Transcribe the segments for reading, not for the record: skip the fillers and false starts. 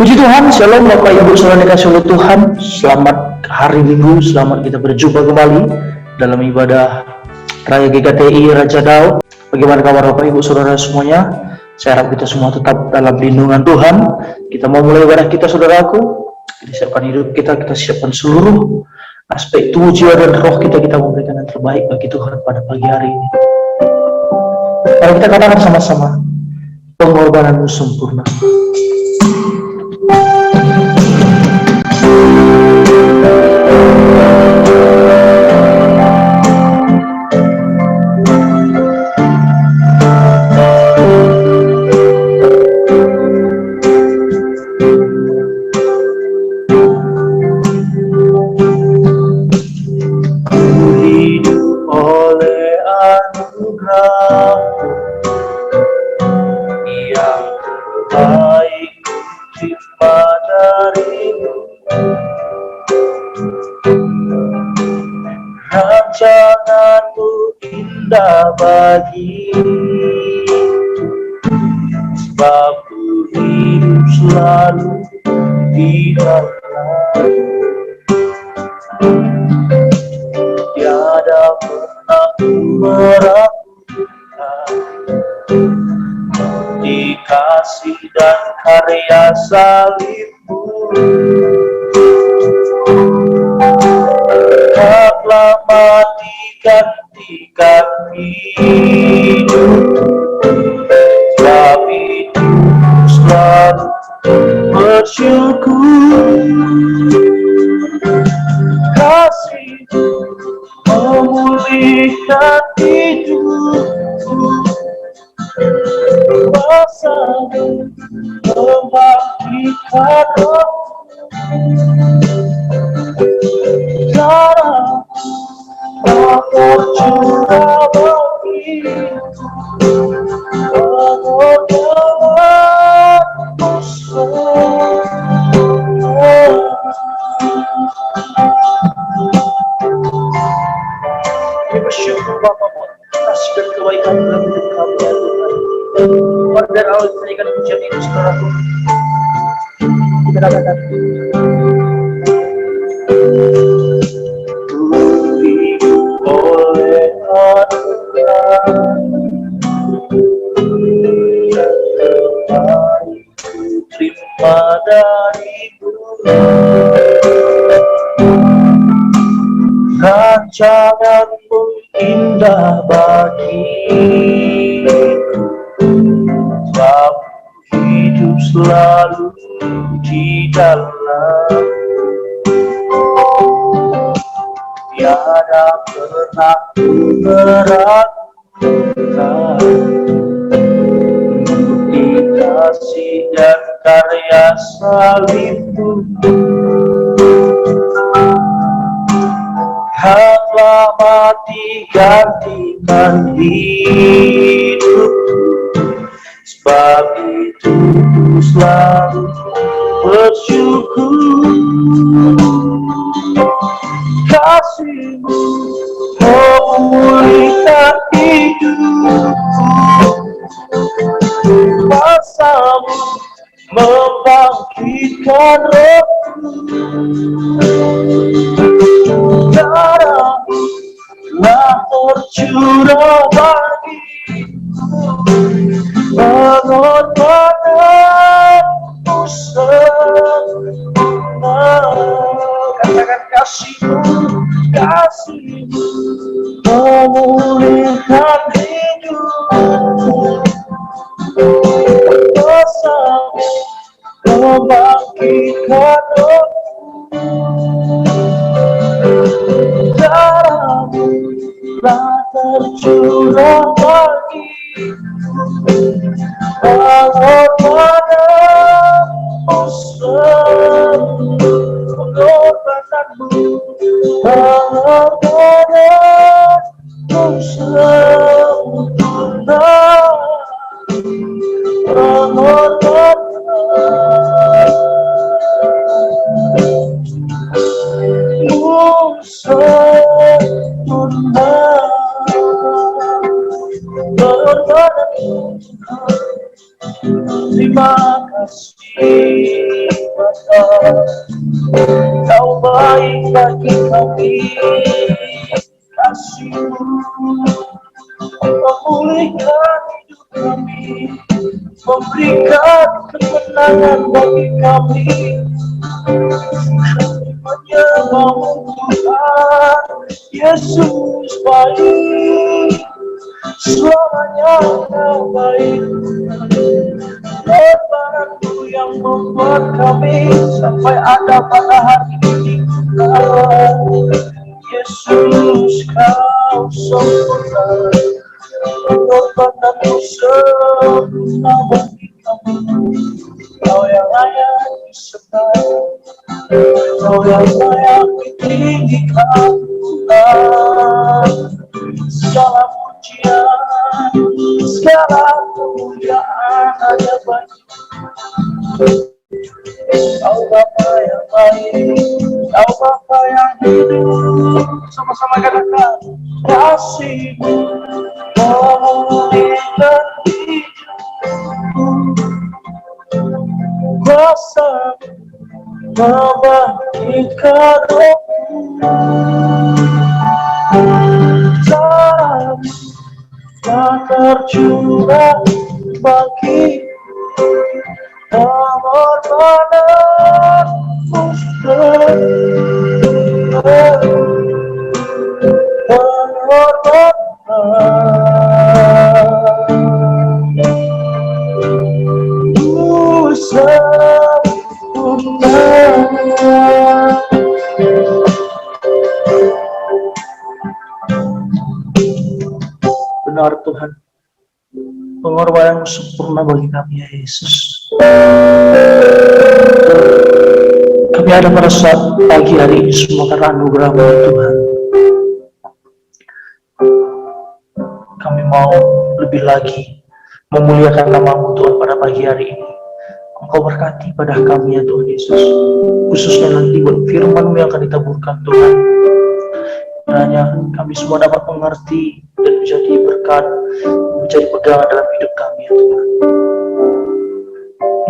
Puji Tuhan, shalom Bapak Ibu Saudara dikasih oleh Tuhan. Selamat hari Minggu, selamat kita berjumpa kembali dalam ibadah Raya GKTI Raja Dao. Bagaimana kabar Bapak Ibu Saudara semuanya? Saya harap kita semua tetap dalam lindungan Tuhan. Kita mau mulai ibadah kita saudaraku. Kita siapkan hidup kita siapkan seluruh aspek tubuh, jiwa dan roh kita memberikan yang terbaik bagi Tuhan pada pagi hari ini. Mari kita katakan sama-sama, pengorbananmu sempurna. Rancanganmu indah bagi, sebab ku hidup selalu di dalam. Tiada pernah ku meragukan di kasih dan karya salibmu. Telah mati gantikan hidup, sebab itu selalu bersyukur. Kasih-Mu memulihkan hidupku, kuasa-Mu membangkitkan rohku. Darah tak tercurah bagiku, pengorbananmu sempurna. Kami bersyukur Bapa buat kasih dan kebaikan dalam hidup kami ya Tuhan. Pada awal berikan pujian ini saudaraku. Kita katakan oleh anugerah yang terbaik ku terima darimu. Rancanganmu indah bagiku, sebab hidup selalu di dalam. Tiada pernah ku meragukan di kasih dan karya salibmu. Yang telah mati gantikan hidupku, sebab itu ku selalu bersyukur. Kasih-Mu memulihkan hidupku, kuasa-Mu membangkitkan rohku. Darah-Mu telah tercurah bagiku, pengorbananmu sempurna. Katakan kasih-Mu, kasih-Mu memulihkan hidupku, kuasa-Mu membangkitkan rohku. Darah-Mu telah tercurah bagiku, pengorbananmu sempurna. Pengorbananmu sempurna, pengorbananmu sempurna. Terima kasih Kau baik bagi kami, kasih-Mu memulihkan hidup kami, memberikan kemenangan bagi kami. Kami menyembah-Mu Tuhan, Yesus baik, selamanya Kau baik. Pengorbanan-Mu yang membuat kami sampai ada pada hari ini. Yesus, Kau sempurna, pengorbanan-Mu sempurna bagi kami. Kau yang layak disembah, Kau yang layak ditinggikan, Tuhan. Segala pujian, segala kemuliaan hanya bagi-Mu. Kau Bapa yang baik, Kau Bapa yang hidup. Sama-sama katakan, kasih-Mu memulihkan hidupku, kuasa-Mu membangkitkan rohku. Caramu tak tercurah bagi pengorbanan-Mu pengorbanan-Mu sempurna. Benar Tuhan, pengorbanan-Mu sempurna bagi kami ya Yesus. Kami ada merasa pagi hari ini semua karena anugerah-Mu ya Tuhan. Kami mau lebih lagi memuliakan nama-Mu Tuhan pada pagi hari ini. Engkau berkati pada kami ya Tuhan Yesus, khususnya nanti buat firman-Mu yang akan ditaburkan Tuhan. Kiranya kami semua dapat mengerti dan menjadi berkat, menjadi pegangan dalam hidup kami ya Tuhan.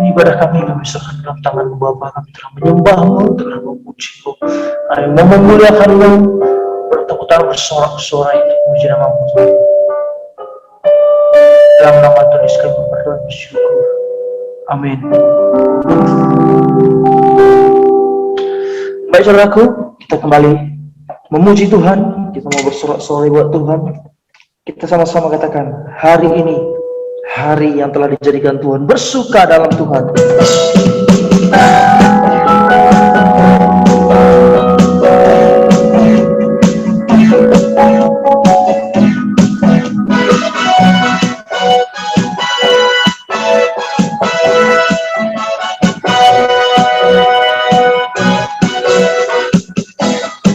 Ini ibadah kami serahkan dalam tangan-Mu Bapa. Kami telah menyembah-Mu, telah memuji-Mu, kami mau memuliakan-Mu, bertepuk tangan bersorak-sorai untuk memuji nama-Mu Tuhan. Dalam nama Tuhan Yesus kami berdoa bersyukur. Amin. Baik saudaraku, kita kembali memuji Tuhan. Kita mau bersorak-sorai buat Tuhan. Kita sama-sama katakan, hari ini hari yang telah dijadikan Tuhan, bersuka dalam Tuhan.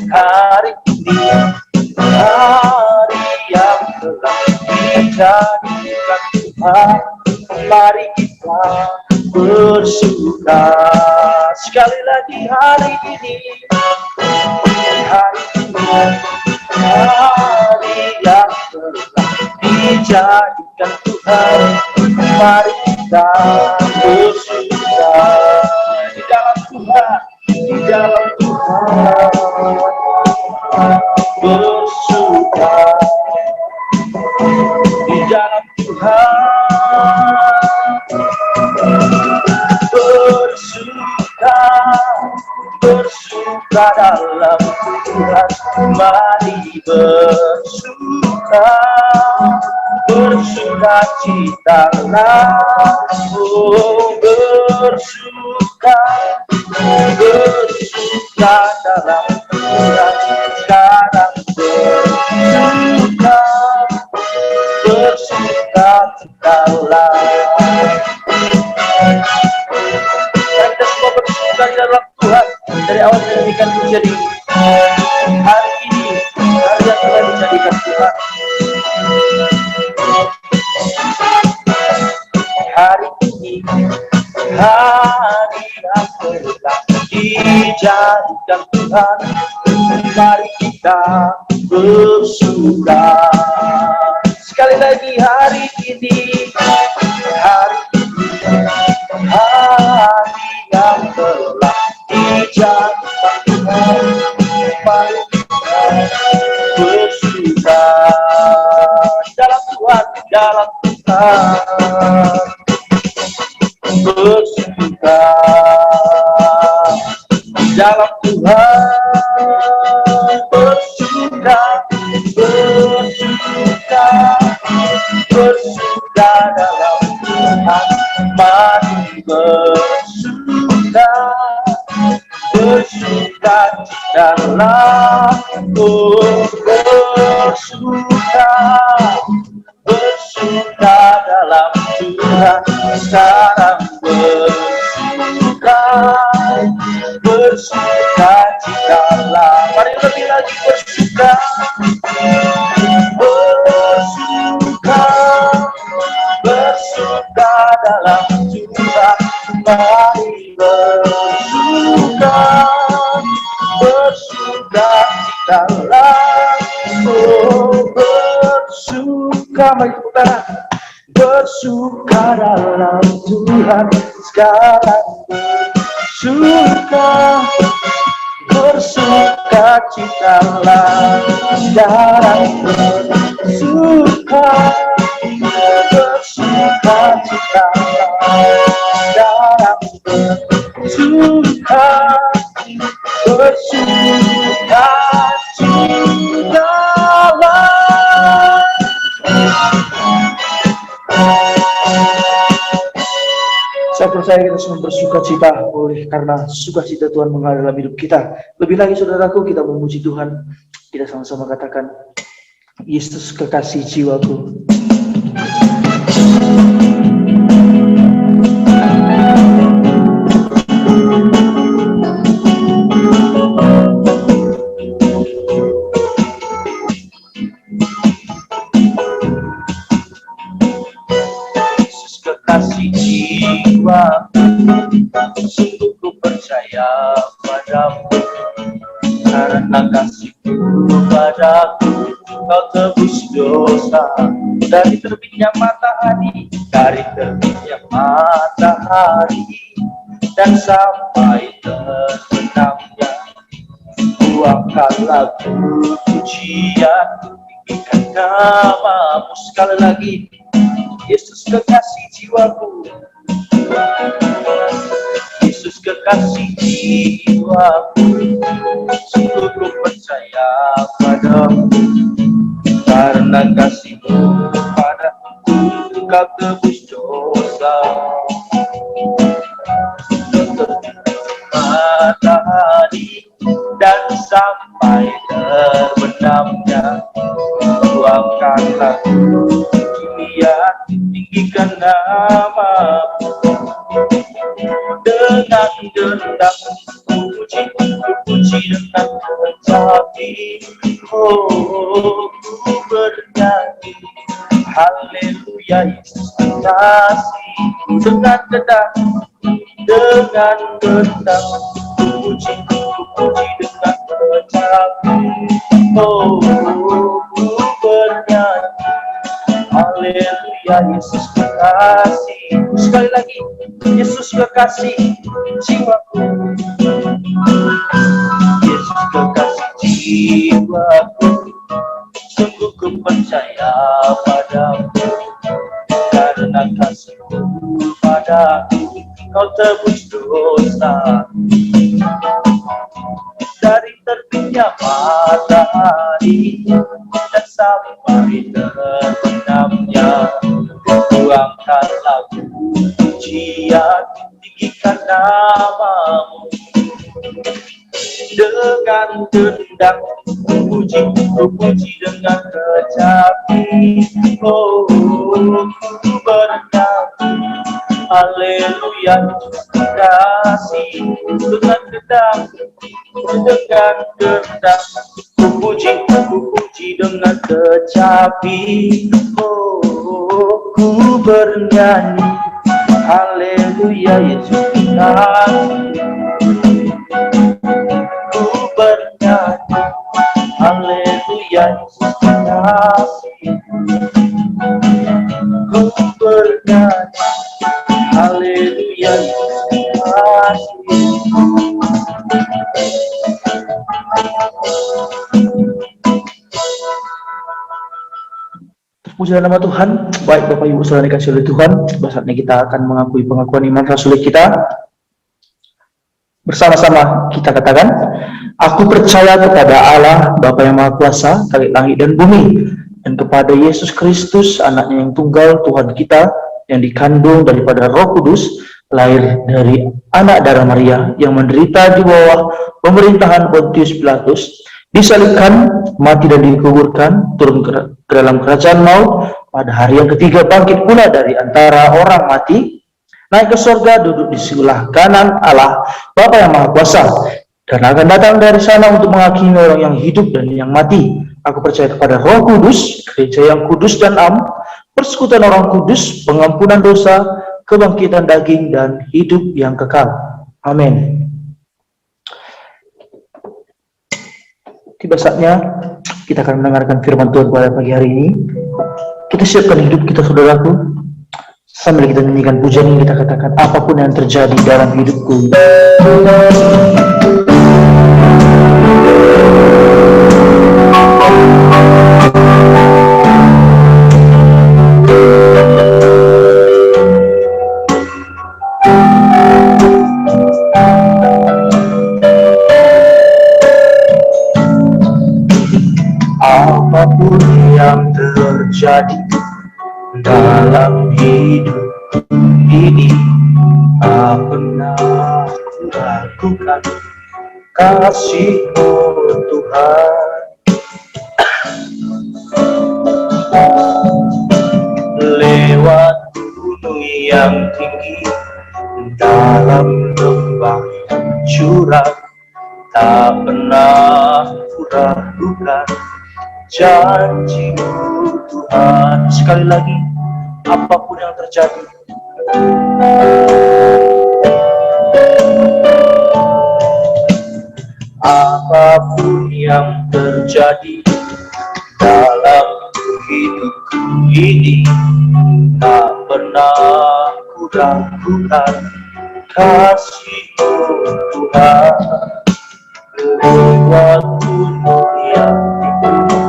Hari ini hari yang telah dijadikan Tuhan, mari kita bersuka. Sekali lagi hari ini hari yang telah dijadikan Tuhan, mari kita bersuka di dalam Tuhan, di dalam Tuhan. Bersuka di dalam Tuhan, bersuka dalam Tuhan, mari bersuka, bersuka citalah, oh bersuka dalam Tuhan, sekarang bersuka citalah. Dan kita semua bersuka di dalam Tuhan dari awal menjadikan menjadi hari ini, hari yang telah dijadikan Tuhan. Hari ini hari yang telah dijadikan Tuhan, mari kita bersuka. Sekali lagi hari ini hari yang telah bersuka dalam Tuhan, dalam Tuhan, bersuka dalam Tuhan, bersuka, bersuka, bersuka dalam Tuhan, mari bersuka, bersuka dalam bersuka, bersuka dalam Tuhan, sekarang bersuka, bersuka citalah, mari lebih lagi bersuka, bersuka, bersuka dalam Tuhan, mari bersuka, bersuka citalah, oh bersuka, mari kita bersuka dalam Tuhan, sekarang bersuka, bersuka citalah, sekarang bersuka, bersuka citalah, sekarang bersuka, bersuka citalah. Saya percaya kita semua bersuka cita oleh karena sukacita Tuhan mengalir dalam hidup kita. Lebih lagi saudaraku, kita memuji Tuhan. Kita sama-sama katakan, Yesus kekasih jiwaku. Yesus kekasih jiwaku, sungguh ku percaya padamu, karena kasihmu padaku, kau tebus dosa. Dari terbitnya matahari, dari terbitnya matahari, dan sampai terbenamnya, ku akan lagu pujian, tinggikan namamu. Sekali lagi, Yesus kekasih jiwaku, Yesus kekasih jiwaku, sungguh ku percaya padamu, karena kasihmu padaku, kau tebus dosa. Matahari dan sampai terbenamnya, ku akan lagu pujian, tinggikan namamu. Dengan gendang puji, puji dengan kecapi, oh ku bernyanyi haleluya Yesus kekasihku. Dengan gendang puji, puji dengan kecapi, oh ku bernyanyi haleluya Yesus kekasih. Sekali lagi, Yesus kekasih jiwaku, Yesus kekasih jiwaku, sungguh ku percaya padamu, karena kasihmu padaku, kau tebus dosa. Dari terbitnya matahari dan sampai terbenamnya, ku angkat lagu pujian, tinggikan namamu. Dengan gendang puji, puji dengan kecapi, oh ku bernyanyi haleluya Yesus kekasih. Dengan gendang puji dengan kecapi, oh ku bernyanyi haleluya Yesus kekasih. Ku bernyanyi haleluya Yesus kekasih. Ku bernyanyi haleluya Yesus kekasih. Puji nama Tuhan. Baik Bapak Ibu Saudara dikasih oleh Tuhan, saatnya kita akan mengakui pengakuan iman Rasul kita. Bersama-sama kita katakan, aku percaya kepada Allah, Bapa yang Maha Kuasa, langit dan bumi, dan kepada Yesus Kristus, anaknya yang tunggal, Tuhan kita, yang dikandung daripada Roh Kudus, lahir dari anak darah Maria, yang menderita di bawah pemerintahan Pontius Pilatus, disalibkan, mati dan dikuburkan, turun ke dalam kerajaan maut, pada hari yang ketiga bangkit pula dari antara orang mati, naik ke surga, duduk di sebelah kanan Allah, Bapa yang Maha Kuasa, dan akan datang dari sana untuk menghakimi orang yang hidup dan yang mati. Aku percaya kepada Roh Kudus, gereja yang kudus dan am, persekutuan orang kudus, pengampunan dosa, kebangkitan daging, dan hidup yang kekal. Amin. Tiba saatnya kita akan mendengarkan firman Tuhan pada pagi hari ini. Kita siapkan hidup kita, saudaraku, sambil kita nyanyikan pujian yang kita katakan, apapun yang terjadi dalam hidupku. Apapun yang terjadi dalam hidup ini, tak pernah ragukan kasih-Mu Tuhan. Lewat gunung yang tinggi, dalam lembah curam, tak pernah ragukan janji-Mu Tuhan. Sekali lagi, apapun yang terjadi, apapun yang terjadi dalam hidupku ini, tak pernah ku ragukan kasih-Mu Tuhan. Lewat gunung yang tinggi,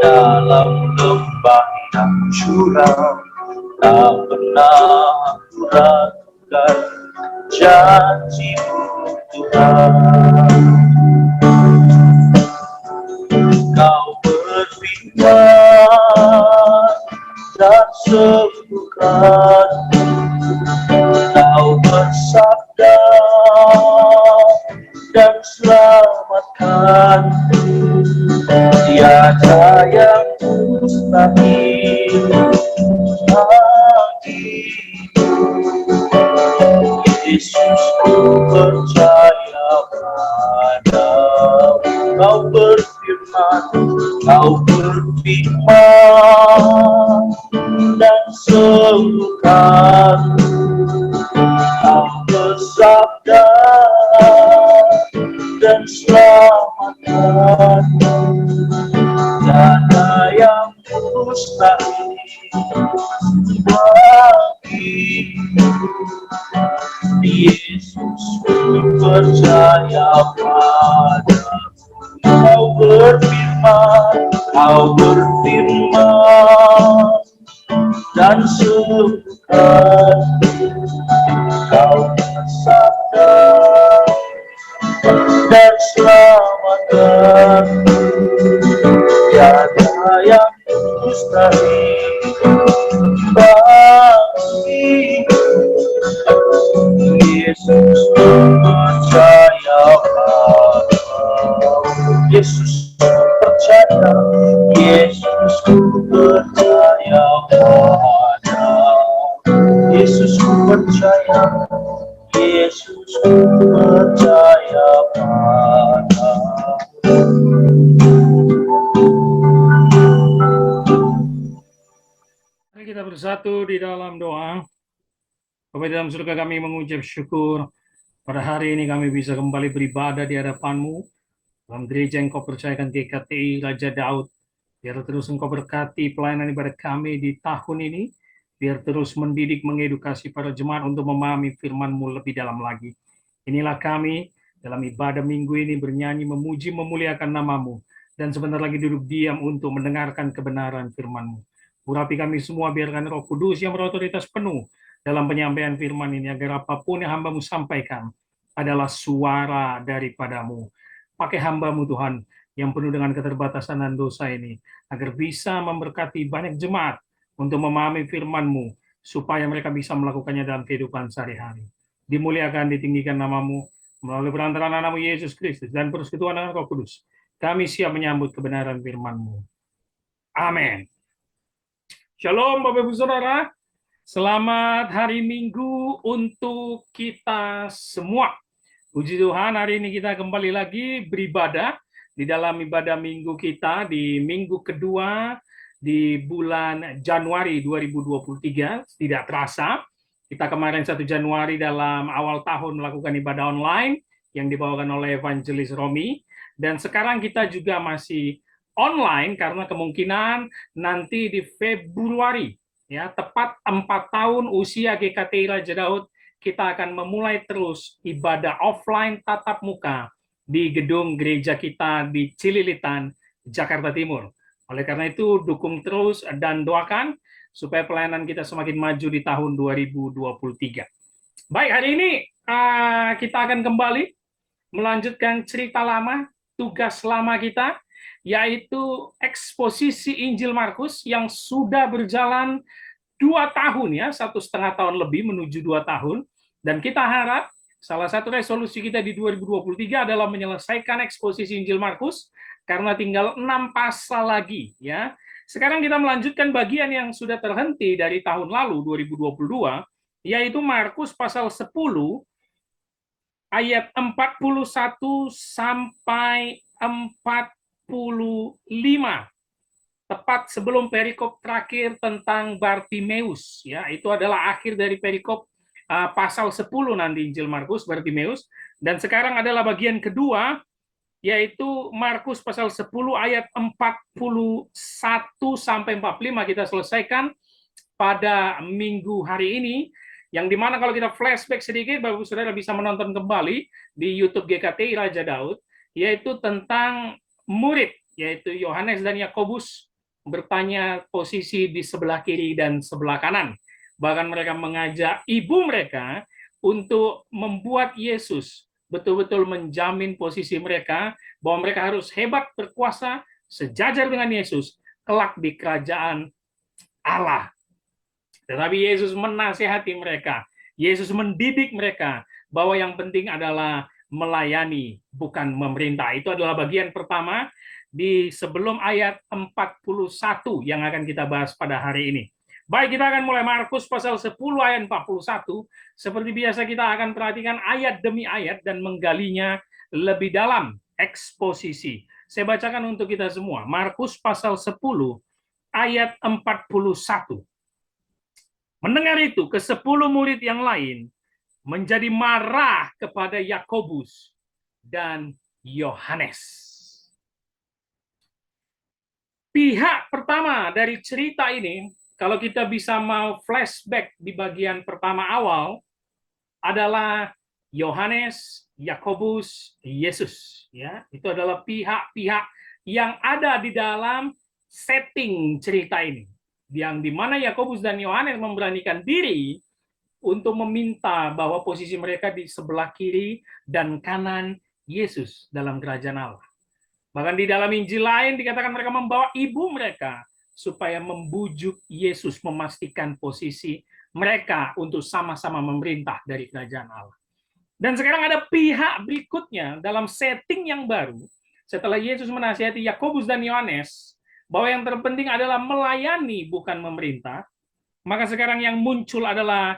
dalam lembah yang curam, tak pernah ku ragukan janji-Mu Tuhan. Kau berfirman dan sembuhkan, Kau bersabda dan selamatkan. Tiada yang mustahil bagimu. Yesus, ku percaya padamu. Kau berfirman dan sembuhkan. Kau bersabda dan selamatkan. Tiada yang mustahil bagimu. Yesus, ku percaya padamu. Kau berfirman dan sembuhkan. Kau bersabda dan selamatkan. Tiada yang mustahil bagimu. Yesus, ku percaya padamu. Yesus, ku percaya. Yesus, ku percaya padamu. Yesus, ku percaya. Yesus, ku percaya padamu. Mari kita bersatu di dalam doa. Bapa dalam surga, kami mengucap syukur pada hari ini kami bisa kembali beribadah di hadapan-Mu dalam gereja yang Kau percayakan GKTI Raja Daud. Biar terus Engkau berkati pelayanan ibadah kami di tahun ini. Biar terus mendidik, mengedukasi para jemaat untuk memahami firman-Mu lebih dalam lagi. Inilah kami dalam ibadah minggu ini bernyanyi, memuji, memuliakan nama-Mu. Dan sebentar lagi duduk diam untuk mendengarkan kebenaran firman-Mu. Urapi kami semua, biarkan Roh Kudus yang berotoritas penuh dalam penyampaian firman ini, agar apapun yang hamba-Mu sampaikan adalah suara daripadamu. Pakai hamba-Mu Tuhan, yang penuh dengan keterbatasan dan dosa ini, agar bisa memberkati banyak jemaat untuk memahami firman-Mu, supaya mereka bisa melakukannya dalam kehidupan sehari-hari. Dimuliakan, ditinggikan nama-Mu, melalui perantaraan nama Yesus Kristus, dan persekutuan dengan Roh Kudus. Kami siap menyambut kebenaran firman-Mu. Amin. Shalom Bapak Ibu Saudara, selamat hari Minggu untuk kita semua. Puji Tuhan, hari ini kita kembali lagi beribadah di dalam ibadah minggu kita di minggu kedua di bulan Januari 2023. Tidak terasa, kita kemarin 1 Januari dalam awal tahun melakukan ibadah online yang dibawakan oleh Evangelis Romi, dan sekarang kita juga masih online karena kemungkinan nanti di Februari, ya, tepat 4 tahun usia GKTI Raja Daud, kita akan memulai terus ibadah offline tatap muka di gedung gereja kita di Cililitan, Jakarta Timur. Oleh karena itu, dukung terus dan doakan supaya pelayanan kita semakin maju di tahun 2023. Baik, hari ini kita akan kembali melanjutkan cerita lama, tugas lama kita, yaitu eksposisi Injil Markus yang sudah berjalan 2 tahun, ya, 1,5 tahun lebih menuju 2 tahun, dan kita harap salah satu resolusi kita di 2023 adalah menyelesaikan eksposisi Injil Markus, karena tinggal 6 pasal lagi, ya. Sekarang kita melanjutkan bagian yang sudah terhenti dari tahun lalu 2022, yaitu Markus pasal 10 ayat 41 sampai 45, tepat sebelum perikop terakhir tentang Bartimeus, ya. Itu adalah akhir dari perikop pasal 10 nanti Injil Markus, Bartimeus. Dan sekarang adalah bagian kedua, yaitu Markus pasal 10 ayat 41 sampai 45 kita selesaikan pada minggu hari ini, yang dimana kalau kita flashback sedikit, Bapak Saudara bisa menonton kembali di YouTube GKTI Raja Daud, yaitu tentang murid, yaitu Yohanes dan Yakobus bertanya posisi di sebelah kiri dan sebelah kanan. Bahkan mereka mengajak ibu mereka untuk membuat Yesus betul-betul menjamin posisi mereka, bahwa mereka harus hebat, berkuasa, sejajar dengan Yesus, kelak di kerajaan Allah. Tetapi Yesus menasihati mereka, Yesus mendidik mereka, bahwa yang penting adalah melayani, bukan memerintah. Itu adalah bagian pertama di sebelum ayat 41 yang akan kita bahas pada hari ini. Baik, kita akan mulai Markus pasal 10 ayat 41. Seperti biasa kita akan perhatikan ayat demi ayat dan menggalinya lebih dalam, eksposisi. Saya bacakan untuk kita semua. Markus pasal 10 ayat 41. Mendengar itu, ke-10 murid yang lain menjadi marah kepada Yakobus dan Yohanes. Pihak pertama dari cerita ini, kalau kita bisa mau flashback di bagian pertama awal, adalah Yohanes, Yakobus, Yesus. Ya, itu adalah pihak-pihak yang ada di dalam setting cerita ini, yang dimana Yakobus dan Yohanes memberanikan diri untuk meminta bahwa posisi mereka di sebelah kiri dan kanan Yesus dalam kerajaan Allah. Bahkan di dalam Injil lain dikatakan mereka membawa ibu mereka supaya membujuk Yesus memastikan posisi mereka untuk sama-sama memerintah dari kerajaan Allah. Dan sekarang ada pihak berikutnya dalam setting yang baru. Setelah Yesus menasihati Yakobus dan Yohanes bahwa yang terpenting adalah melayani bukan memerintah, maka sekarang yang muncul adalah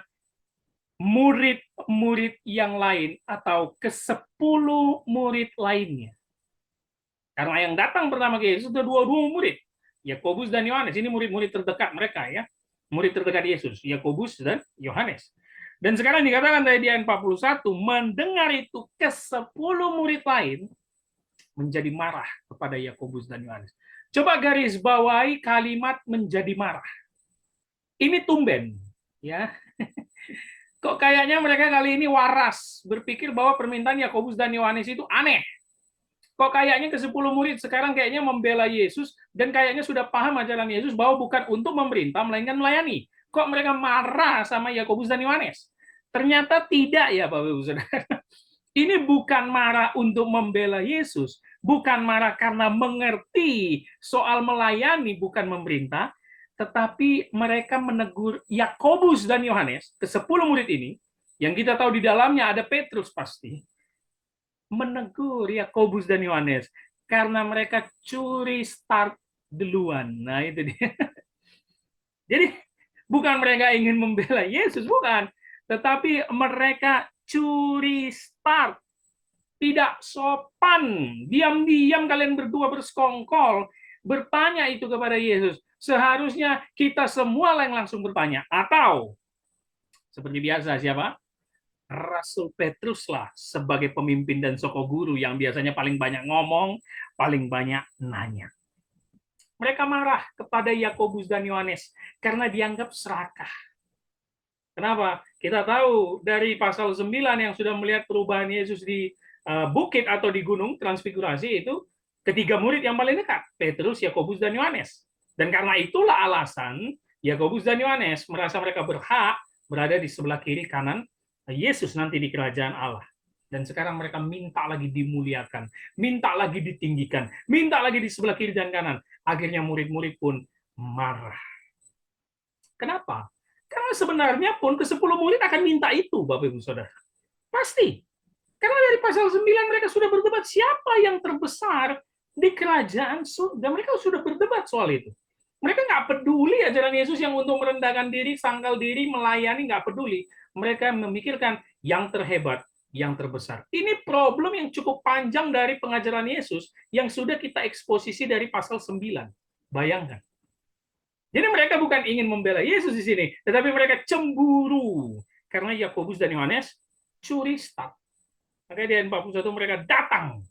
murid-murid yang lain atau ke-10 murid lainnya. Karena yang datang pertama ke Yesus itu dua murid, Yakobus dan Yohanes. Ini murid-murid terdekat mereka, ya. Murid terdekat Yesus, Yakobus dan Yohanes. Dan sekarang dikatakan dari ayat 41, mendengar itu ke-10 murid lain menjadi marah kepada Yakobus dan Yohanes. Coba garis bawahi kalimat menjadi marah. Ini tumben, ya. Kok kayaknya mereka kali ini waras berpikir bahwa permintaan Yakobus dan Yohanes itu aneh. Kok kayaknya ke 10 murid sekarang kayaknya membela Yesus dan kayaknya sudah paham ajaran Yesus bahwa bukan untuk memerintah, melainkan melayani. Kok mereka marah sama Yakobus dan Yohanes? Ternyata tidak ya Bapak Ibu Saudara. Ini bukan marah untuk membela Yesus, bukan marah karena mengerti soal melayani bukan memerintah, tetapi mereka menegur Yakobus dan Yohanes, ke-10 murid ini, yang kita tahu di dalamnya ada Petrus pasti, menegur Yakobus dan Yohanes karena mereka curi start duluan. Nah, itu dia. Jadi bukan mereka ingin membela Yesus, bukan, tetapi mereka curi start, tidak sopan, diam-diam kalian berdua bersekongkol, bertanya itu kepada Yesus. Seharusnya kita semua yang langsung bertanya, atau seperti biasa siapa? Rasul Petrus lah sebagai pemimpin dan soko guru yang biasanya paling banyak ngomong, paling banyak nanya. Mereka marah kepada Yakobus dan Yohanes karena dianggap serakah. Kenapa? Kita tahu dari pasal 9 yang sudah melihat perubahan Yesus di bukit atau di gunung transfigurasi itu ketiga murid yang paling dekat, Petrus, Yakobus, dan Yohanes. Dan karena itulah alasan Yakobus dan Yohanes merasa mereka berhak berada di sebelah kiri kanan Yesus nanti di kerajaan Allah. Dan sekarang mereka minta lagi dimuliakan, minta lagi ditinggikan, minta lagi di sebelah kiri dan kanan. Akhirnya murid-murid pun marah. Kenapa? Karena sebenarnya pun ke-10 murid akan minta itu, Bapak Ibu Saudara. Pasti. Karena dari pasal 9 mereka sudah berdebat siapa yang terbesar di kerajaan surga. Mereka sudah berdebat soal itu. Mereka nggak peduli ajaran Yesus yang untuk merendahkan diri, sangkal diri, melayani, nggak peduli. Mereka memikirkan yang terhebat, yang terbesar. Ini problem yang cukup panjang dari pengajaran Yesus yang sudah kita eksposisi dari pasal 9. Bayangkan. Jadi mereka bukan ingin membela Yesus di sini, tetapi mereka cemburu karena Yakobus dan Yohanes curi start. Makanya di ayat 41 mereka datang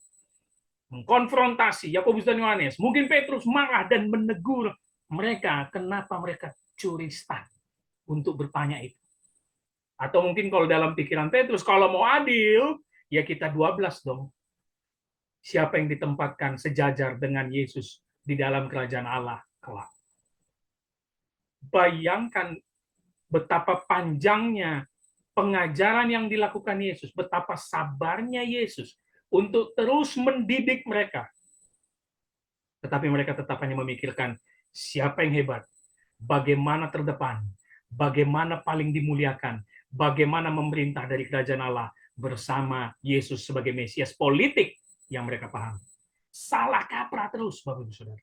mengkonfrontasi Yakobus dan Yohanes. Mungkin Petrus marah dan menegur mereka kenapa mereka curi start untuk bertanya itu. Atau mungkin kalau dalam pikiran Petrus, kalau mau adil, ya kita 12 dong. Siapa yang ditempatkan sejajar dengan Yesus di dalam kerajaan Allah kelak. Bayangkan betapa panjangnya pengajaran yang dilakukan Yesus, betapa sabarnya Yesus untuk terus mendidik mereka. Tetapi mereka tetap hanya memikirkan siapa yang hebat, bagaimana terdepan, bagaimana paling dimuliakan, bagaimana memerintah dari kerajaan Allah bersama Yesus sebagai Mesias politik yang mereka paham. Salah kaprah terus, Bapak Ibu Saudara.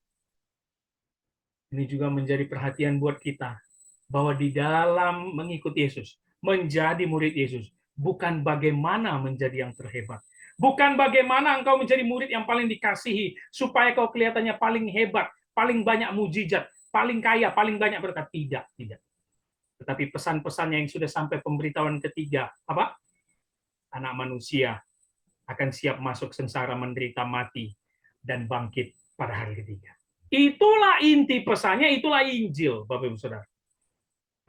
Ini juga menjadi perhatian buat kita, bahwa di dalam mengikut Yesus, menjadi murid Yesus, bukan bagaimana menjadi yang terhebat. Bukan bagaimana engkau menjadi murid yang paling dikasihi, supaya kau kelihatannya paling hebat, paling banyak mujizat, paling kaya, paling banyak berkat. Tidak, tidak. Tetapi pesan-pesannya yang sudah sampai pemberitahuan ketiga, apa? Anak manusia akan siap masuk sengsara, menderita, mati, dan bangkit pada hari ketiga. Itulah inti pesannya, itulah Injil, Bapak Ibu Saudara.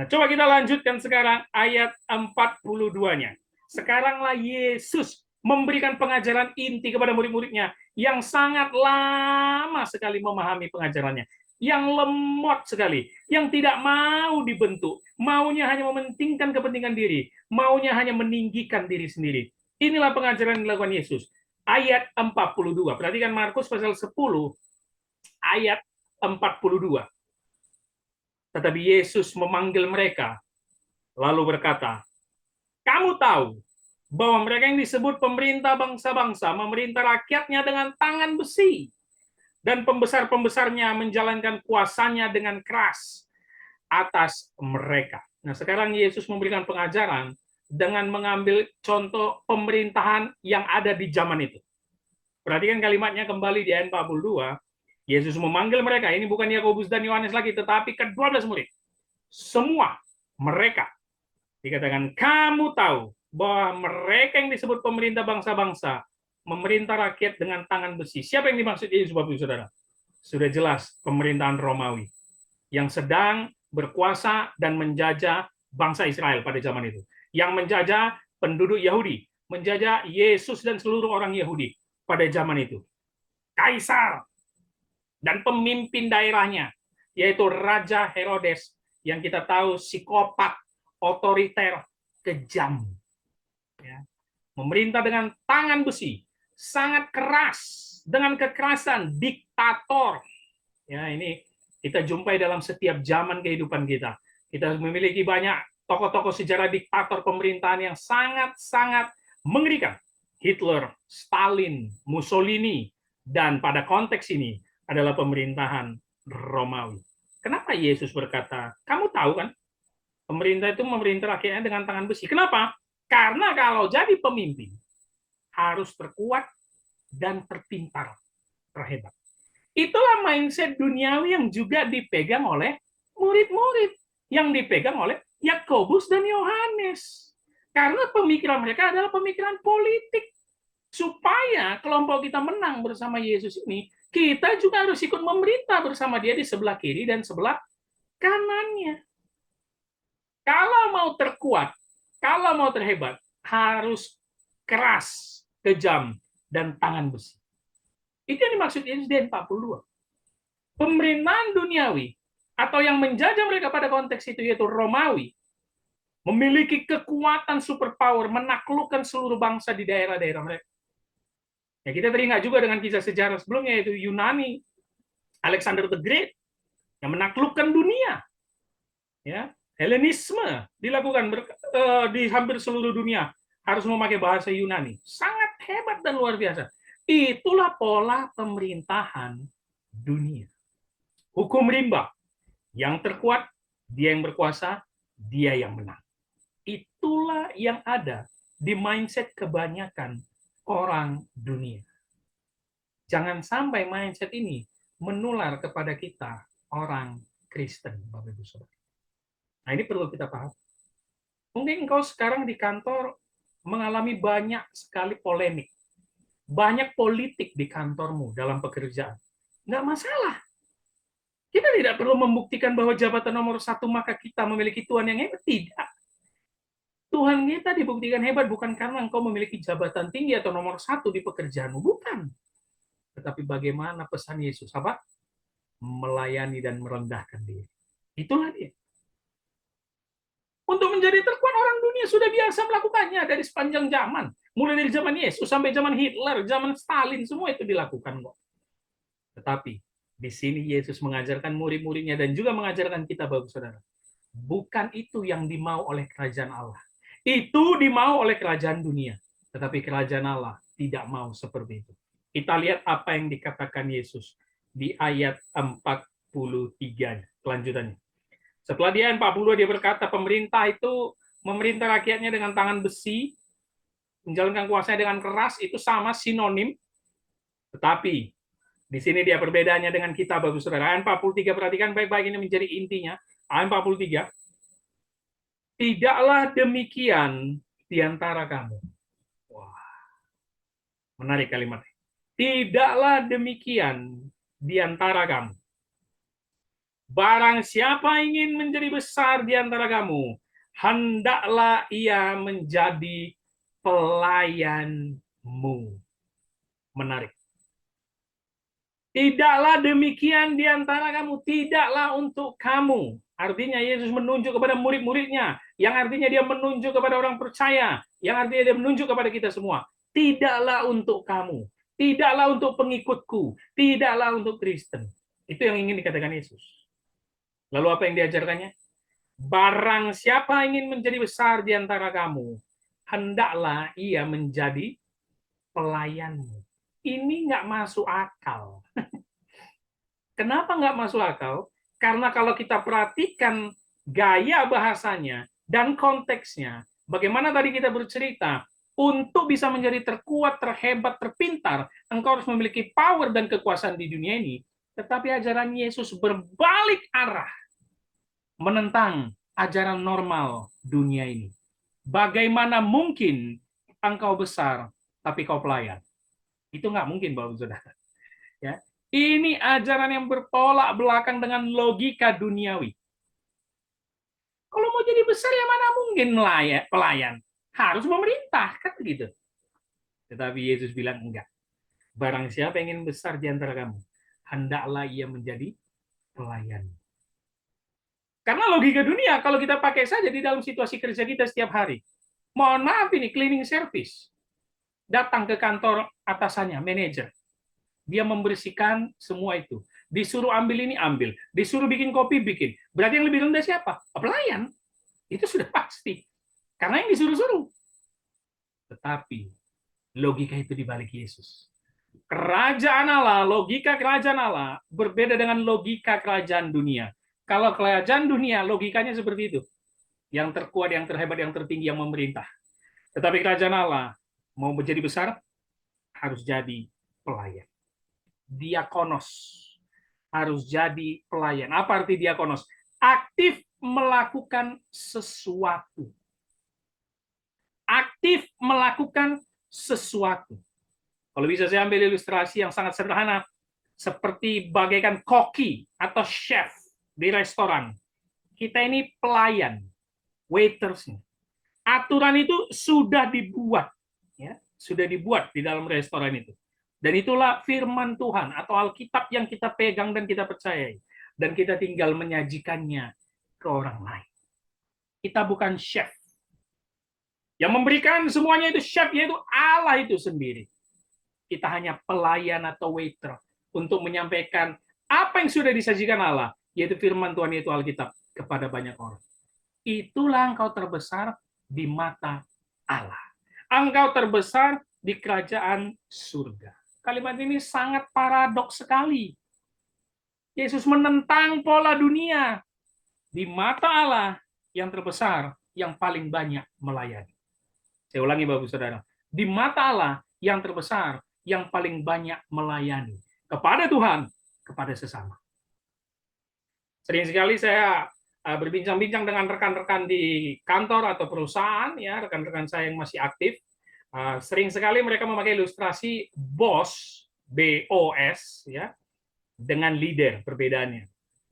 Nah, coba kita lanjutkan sekarang ayat 42-nya. Sekaranglah Yesus memberikan pengajaran inti kepada murid-muridnya yang sangat lama sekali memahami pengajarannya, yang lemot sekali, yang tidak mau dibentuk, maunya hanya mementingkan kepentingan diri, maunya hanya meninggikan diri sendiri. Inilah pengajaran yang dilakukan Yesus. Ayat 42. Perhatikan Markus pasal 10 ayat 42. Tetapi Yesus memanggil mereka, lalu berkata, kamu tahu bahwa mereka yang disebut pemerintah bangsa-bangsa memerintah rakyatnya dengan tangan besi, dan pembesar-pembesarnya menjalankan kuasanya dengan keras atas mereka. Nah, sekarang Yesus memberikan pengajaran dengan mengambil contoh pemerintahan yang ada di zaman itu. Perhatikan kalimatnya kembali di ayat 42. Yesus memanggil mereka, ini bukan Yakobus dan Yohanes lagi, tetapi ke-12 murid. Semua mereka dikatakan, kamu tahu bahwa mereka yang disebut pemerintah bangsa-bangsa memerintah rakyat dengan tangan besi. Siapa yang dimaksud Yesus, Bapak Ibu Saudara? Sudah jelas, pemerintahan Romawi yang sedang berkuasa dan menjajah bangsa Israel pada zaman itu. Yang menjajah penduduk Yahudi, menjajah Yesus dan seluruh orang Yahudi pada zaman itu. kaisar, dan pemimpin daerahnya, yaitu Raja Herodes, yang kita tahu psikopat, otoriter, kejam. Ya. Memerintah dengan tangan besi, sangat keras, dengan kekerasan, diktator. Ya, ini kita jumpai dalam setiap zaman kehidupan kita. Kita memiliki banyak tokoh-tokoh sejarah diktator pemerintahan yang sangat-sangat mengerikan. Hitler, Stalin, Mussolini, dan pada konteks ini adalah pemerintahan Romawi. Kenapa Yesus berkata, kamu tahu kan, pemerintah itu memerintah rakyatnya dengan tangan besi. Kenapa? Karena kalau jadi pemimpin, harus terkuat dan terpintar, terhebat. Itulah mindset duniawi yang juga dipegang oleh murid-murid, yang dipegang oleh Yakobus dan Yohanes. Karena pemikiran mereka adalah pemikiran politik. Supaya kelompok kita menang bersama Yesus ini, kita juga harus ikut memerintah bersama dia di sebelah kiri dan sebelah kanannya. Kalau mau terkuat, kalau mau terhebat, harus keras, kejam, dan tangan besi. Itu yang dimaksud Yesus di 42. Pemerintahan duniawi atau yang menjajah mereka pada konteks itu yaitu Romawi memiliki kekuatan superpower menaklukkan seluruh bangsa di daerah-daerah mereka. Ya, kita teringat juga dengan kisah sejarah sebelumnya yaitu Yunani, Alexander the Great yang menaklukkan dunia. Ya, Helenisme dilakukan di hampir seluruh dunia, harus memakai bahasa Yunani. Sangat hebat dan luar biasa. Itulah pola pemerintahan dunia. Hukum rimba. Yang terkuat, dia yang berkuasa, dia yang menang. Itulah yang ada di mindset kebanyakan orang dunia. Jangan sampai mindset ini menular kepada kita, orang Kristen, Bapak Ibu Saudara. Nah, ini perlu kita paham. Mungkin engkau sekarang di kantor mengalami banyak sekali polemik. Banyak politik di kantormu dalam pekerjaan. Nggak masalah. Kita tidak perlu membuktikan bahwa jabatan nomor satu maka kita memiliki Tuhan yang hebat. Tidak. Tuhan kita dibuktikan hebat bukan karena engkau memiliki jabatan tinggi atau nomor satu di pekerjaanmu. Bukan. Tetapi bagaimana pesan Yesus? Apa? Melayani dan merendahkan diri. Itulah dia. Untuk menjadi terkuat orang dunia sudah biasa melakukannya dari sepanjang zaman. Mulai dari zaman Yesus sampai zaman Hitler, zaman Stalin, semua itu dilakukan kok. Tetapi di sini Yesus mengajarkan murid-muridnya dan juga mengajarkan kita, Bapak Saudara. Bukan itu yang dimau oleh kerajaan Allah. Itu dimau oleh kerajaan dunia. Tetapi kerajaan Allah tidak mau seperti itu. Kita lihat apa yang dikatakan Yesus di ayat 43. Kelanjutannya. Setelah di ayat 42 dia berkata pemerintah itu memerintah rakyatnya dengan tangan besi, menjalankan kuasanya dengan keras, itu sama sinonim. Tetapi di sini dia perbedaannya dengan kita, Bapak Saudara. Ayat 43 perhatikan baik-baik, ini menjadi intinya. Ayat 43. Tidaklah demikian di antara kamu. Wah, menarik kalimatnya. Tidaklah demikian di antara kamu. Barang siapa ingin menjadi besar di antara kamu, hendaklah ia menjadi pelayanmu. Menarik. Tidaklah demikian di antara kamu, tidaklah untuk kamu. Artinya Yesus menunjuk kepada murid-muridnya, yang artinya dia menunjuk kepada orang percaya, yang artinya dia menunjuk kepada kita semua. Tidaklah untuk kamu, tidaklah untuk pengikutku, tidaklah untuk Kristen. Itu yang ingin dikatakan Yesus. Lalu apa yang diajarkannya? Barang siapa ingin menjadi besar di antara kamu, hendaklah ia menjadi pelayanmu. Ini nggak masuk akal. Kenapa nggak masuk akal? Karena kalau kita perhatikan gaya bahasanya dan konteksnya, bagaimana tadi kita bercerita, untuk bisa menjadi terkuat, terhebat, terpintar, engkau harus memiliki power dan kekuasaan di dunia ini. Tetapi ajaran Yesus berbalik arah, menentang ajaran normal dunia ini. Bagaimana mungkin engkau besar, tapi kau pelayan? Itu nggak mungkin, Bapak Saudara. Ya. Ini ajaran yang bertolak belakang dengan logika duniawi. Kalau mau jadi besar ya mana mungkin pelayan. Harus memerintah, kan gitu. Tetapi Yesus bilang enggak. Barang siapa yang ingin besar di antara kamu, hendaklah ia menjadi pelayan. Karena logika dunia, kalau kita pakai saja di dalam situasi kerja kita setiap hari. Mohon maaf ini, cleaning service. Datang ke kantor atasannya, manajer. Dia membersihkan semua itu. Disuruh ambil ini, ambil. Disuruh bikin kopi, bikin. Berarti yang lebih rendah siapa? Pelayan. Itu sudah pasti. Karena yang disuruh-suruh. Tetapi, logika itu dibalik Yesus. Kerajaan Allah, logika kerajaan Allah berbeda dengan logika kerajaan dunia. Kalau kerajaan dunia, logikanya seperti itu. Yang terkuat, yang terhebat, yang tertinggi, yang memerintah. Tetapi kerajaan Allah, mau menjadi besar, harus jadi pelayan. Diakonos. Harus jadi pelayan. Apa arti diakonos? Aktif melakukan sesuatu. Aktif melakukan sesuatu. Kalau bisa saya ambil ilustrasi yang sangat sederhana, seperti bagaikan koki atau chef di restoran. Kita ini pelayan, waiters. Aturan itu sudah dibuat, ya, sudah dibuat di dalam restoran itu. Dan itulah firman Tuhan atau Alkitab yang kita pegang dan kita percayai. Dan kita tinggal menyajikannya ke orang lain. Kita bukan chef. Yang memberikan semuanya itu chef, yaitu Allah itu sendiri. Kita hanya pelayan atau waiter untuk menyampaikan apa yang sudah disajikan Allah, yaitu firman Tuhan, yaitu Alkitab, kepada banyak orang. Itulah engkau terbesar di mata Allah. Engkau terbesar di kerajaan surga. Kalimat ini sangat paradoks sekali. Yesus menentang pola dunia. Di mata Allah, yang terbesar, yang paling banyak melayani. Saya ulangi, Bapak Saudara. Di mata Allah, yang terbesar, yang paling banyak melayani kepada Tuhan, kepada sesama. Sering sekali saya berbincang-bincang dengan rekan-rekan di kantor atau perusahaan, ya, rekan-rekan saya yang masih aktif. Sering sekali mereka memakai ilustrasi bos, BOS, ya, dengan leader, perbedaannya.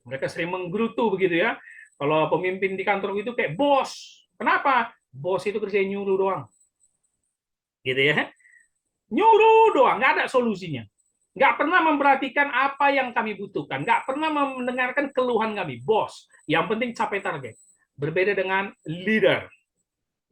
Mereka sering menggerutu begitu, ya. Kalau pemimpin di kantor itu kayak bos. Kenapa? Bos itu kerjanya nyuruh doang. Gitu ya. Nyuruh doang, nggak ada solusinya. Nggak pernah memperhatikan apa yang kami butuhkan. Nggak pernah mendengarkan keluhan kami. Bos, yang penting capai target. Berbeda dengan leader.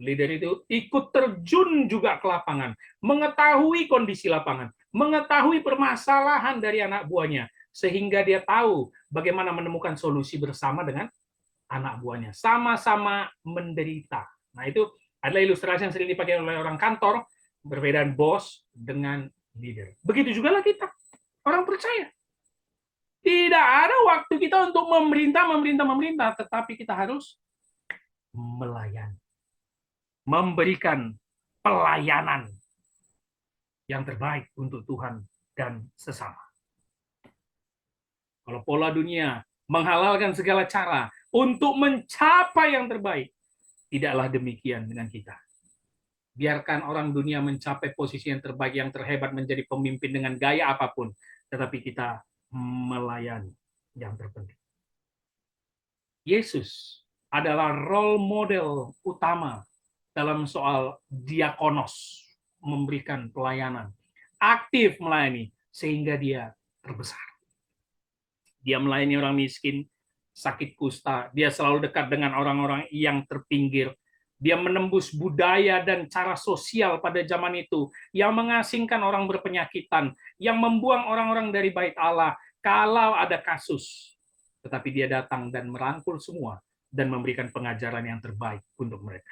Leader itu ikut terjun juga ke lapangan. Mengetahui kondisi lapangan. Mengetahui permasalahan dari anak buahnya. Sehingga dia tahu bagaimana menemukan solusi bersama dengan anak buahnya. Sama-sama menderita. Nah, itu adalah ilustrasi yang sering dipakai oleh orang kantor. Perbedaan bos dengan leader. Begitu juga lah kita, orang percaya. Tidak ada waktu kita untuk memerintah, tetapi kita harus melayani. Memberikan pelayanan yang terbaik untuk Tuhan dan sesama. Kalau pola dunia menghalalkan segala cara untuk mencapai yang terbaik, tidaklah demikian dengan kita. Biarkan orang dunia mencapai posisi yang terbaik, yang terhebat, menjadi pemimpin dengan gaya apapun. Tetapi kita melayani yang terpenting. Yesus adalah role model utama dalam soal diakonos, memberikan pelayanan. Aktif melayani, sehingga dia terbesar. Dia melayani orang miskin, sakit kusta. Dia selalu dekat dengan orang-orang yang terpinggir. Dia menembus budaya dan cara sosial pada zaman itu yang mengasingkan orang berpenyakitan, yang membuang orang-orang dari bait Allah kalau ada kasus. Tetapi dia datang dan merangkul semua dan memberikan pengajaran yang terbaik untuk mereka.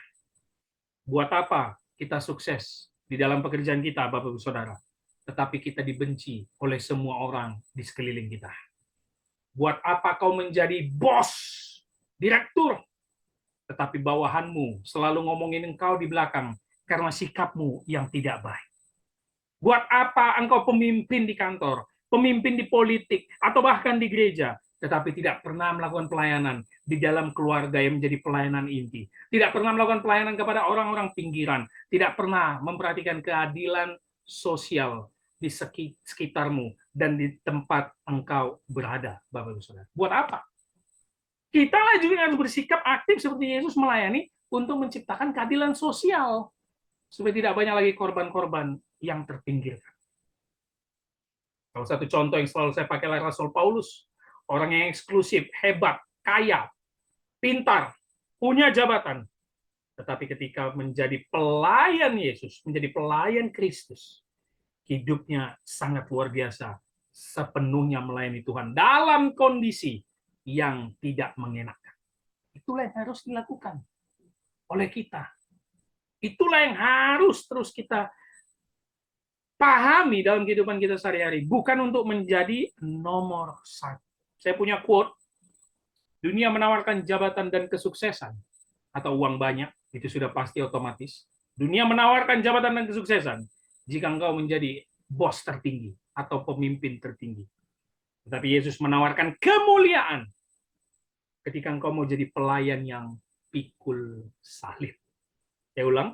Buat apa kita sukses di dalam pekerjaan kita, Bapak-Ibu Saudara, tetapi kita dibenci oleh semua orang di sekeliling kita? Buat apa kau menjadi bos, direktur, tetapi bawahanmu selalu ngomongin engkau di belakang karena sikapmu yang tidak baik? Buat apa engkau pemimpin di kantor, pemimpin di politik, atau bahkan di gereja, tetapi tidak pernah melakukan pelayanan di dalam keluarga yang menjadi pelayanan inti, tidak pernah melakukan pelayanan kepada orang-orang pinggiran, tidak pernah memperhatikan keadilan sosial di sekitarmu dan di tempat engkau berada, Bapak-Ibu Saudara? Buat apa? Kita juga harus bersikap aktif seperti Yesus melayani untuk menciptakan keadilan sosial supaya tidak banyak lagi korban-korban yang terpinggirkan. Salah satu contoh yang selalu saya pakai adalah Rasul Paulus, orang yang eksklusif, hebat, kaya, pintar, punya jabatan. Tetapi ketika menjadi pelayan Yesus, menjadi pelayan Kristus, hidupnya sangat luar biasa, sepenuhnya melayani Tuhan dalam kondisi yang tidak mengenakan. Itulah yang harus dilakukan oleh kita. Itulah yang harus terus kita pahami dalam kehidupan kita sehari-hari, bukan untuk menjadi nomor satu. Saya punya quote, dunia menawarkan jabatan dan kesuksesan, atau uang banyak, itu sudah pasti otomatis. Dunia menawarkan jabatan dan kesuksesan jika engkau menjadi bos tertinggi atau pemimpin tertinggi. Tetapi Yesus menawarkan kemuliaan ketika engkau mau jadi pelayan yang pikul salib. Saya ulang,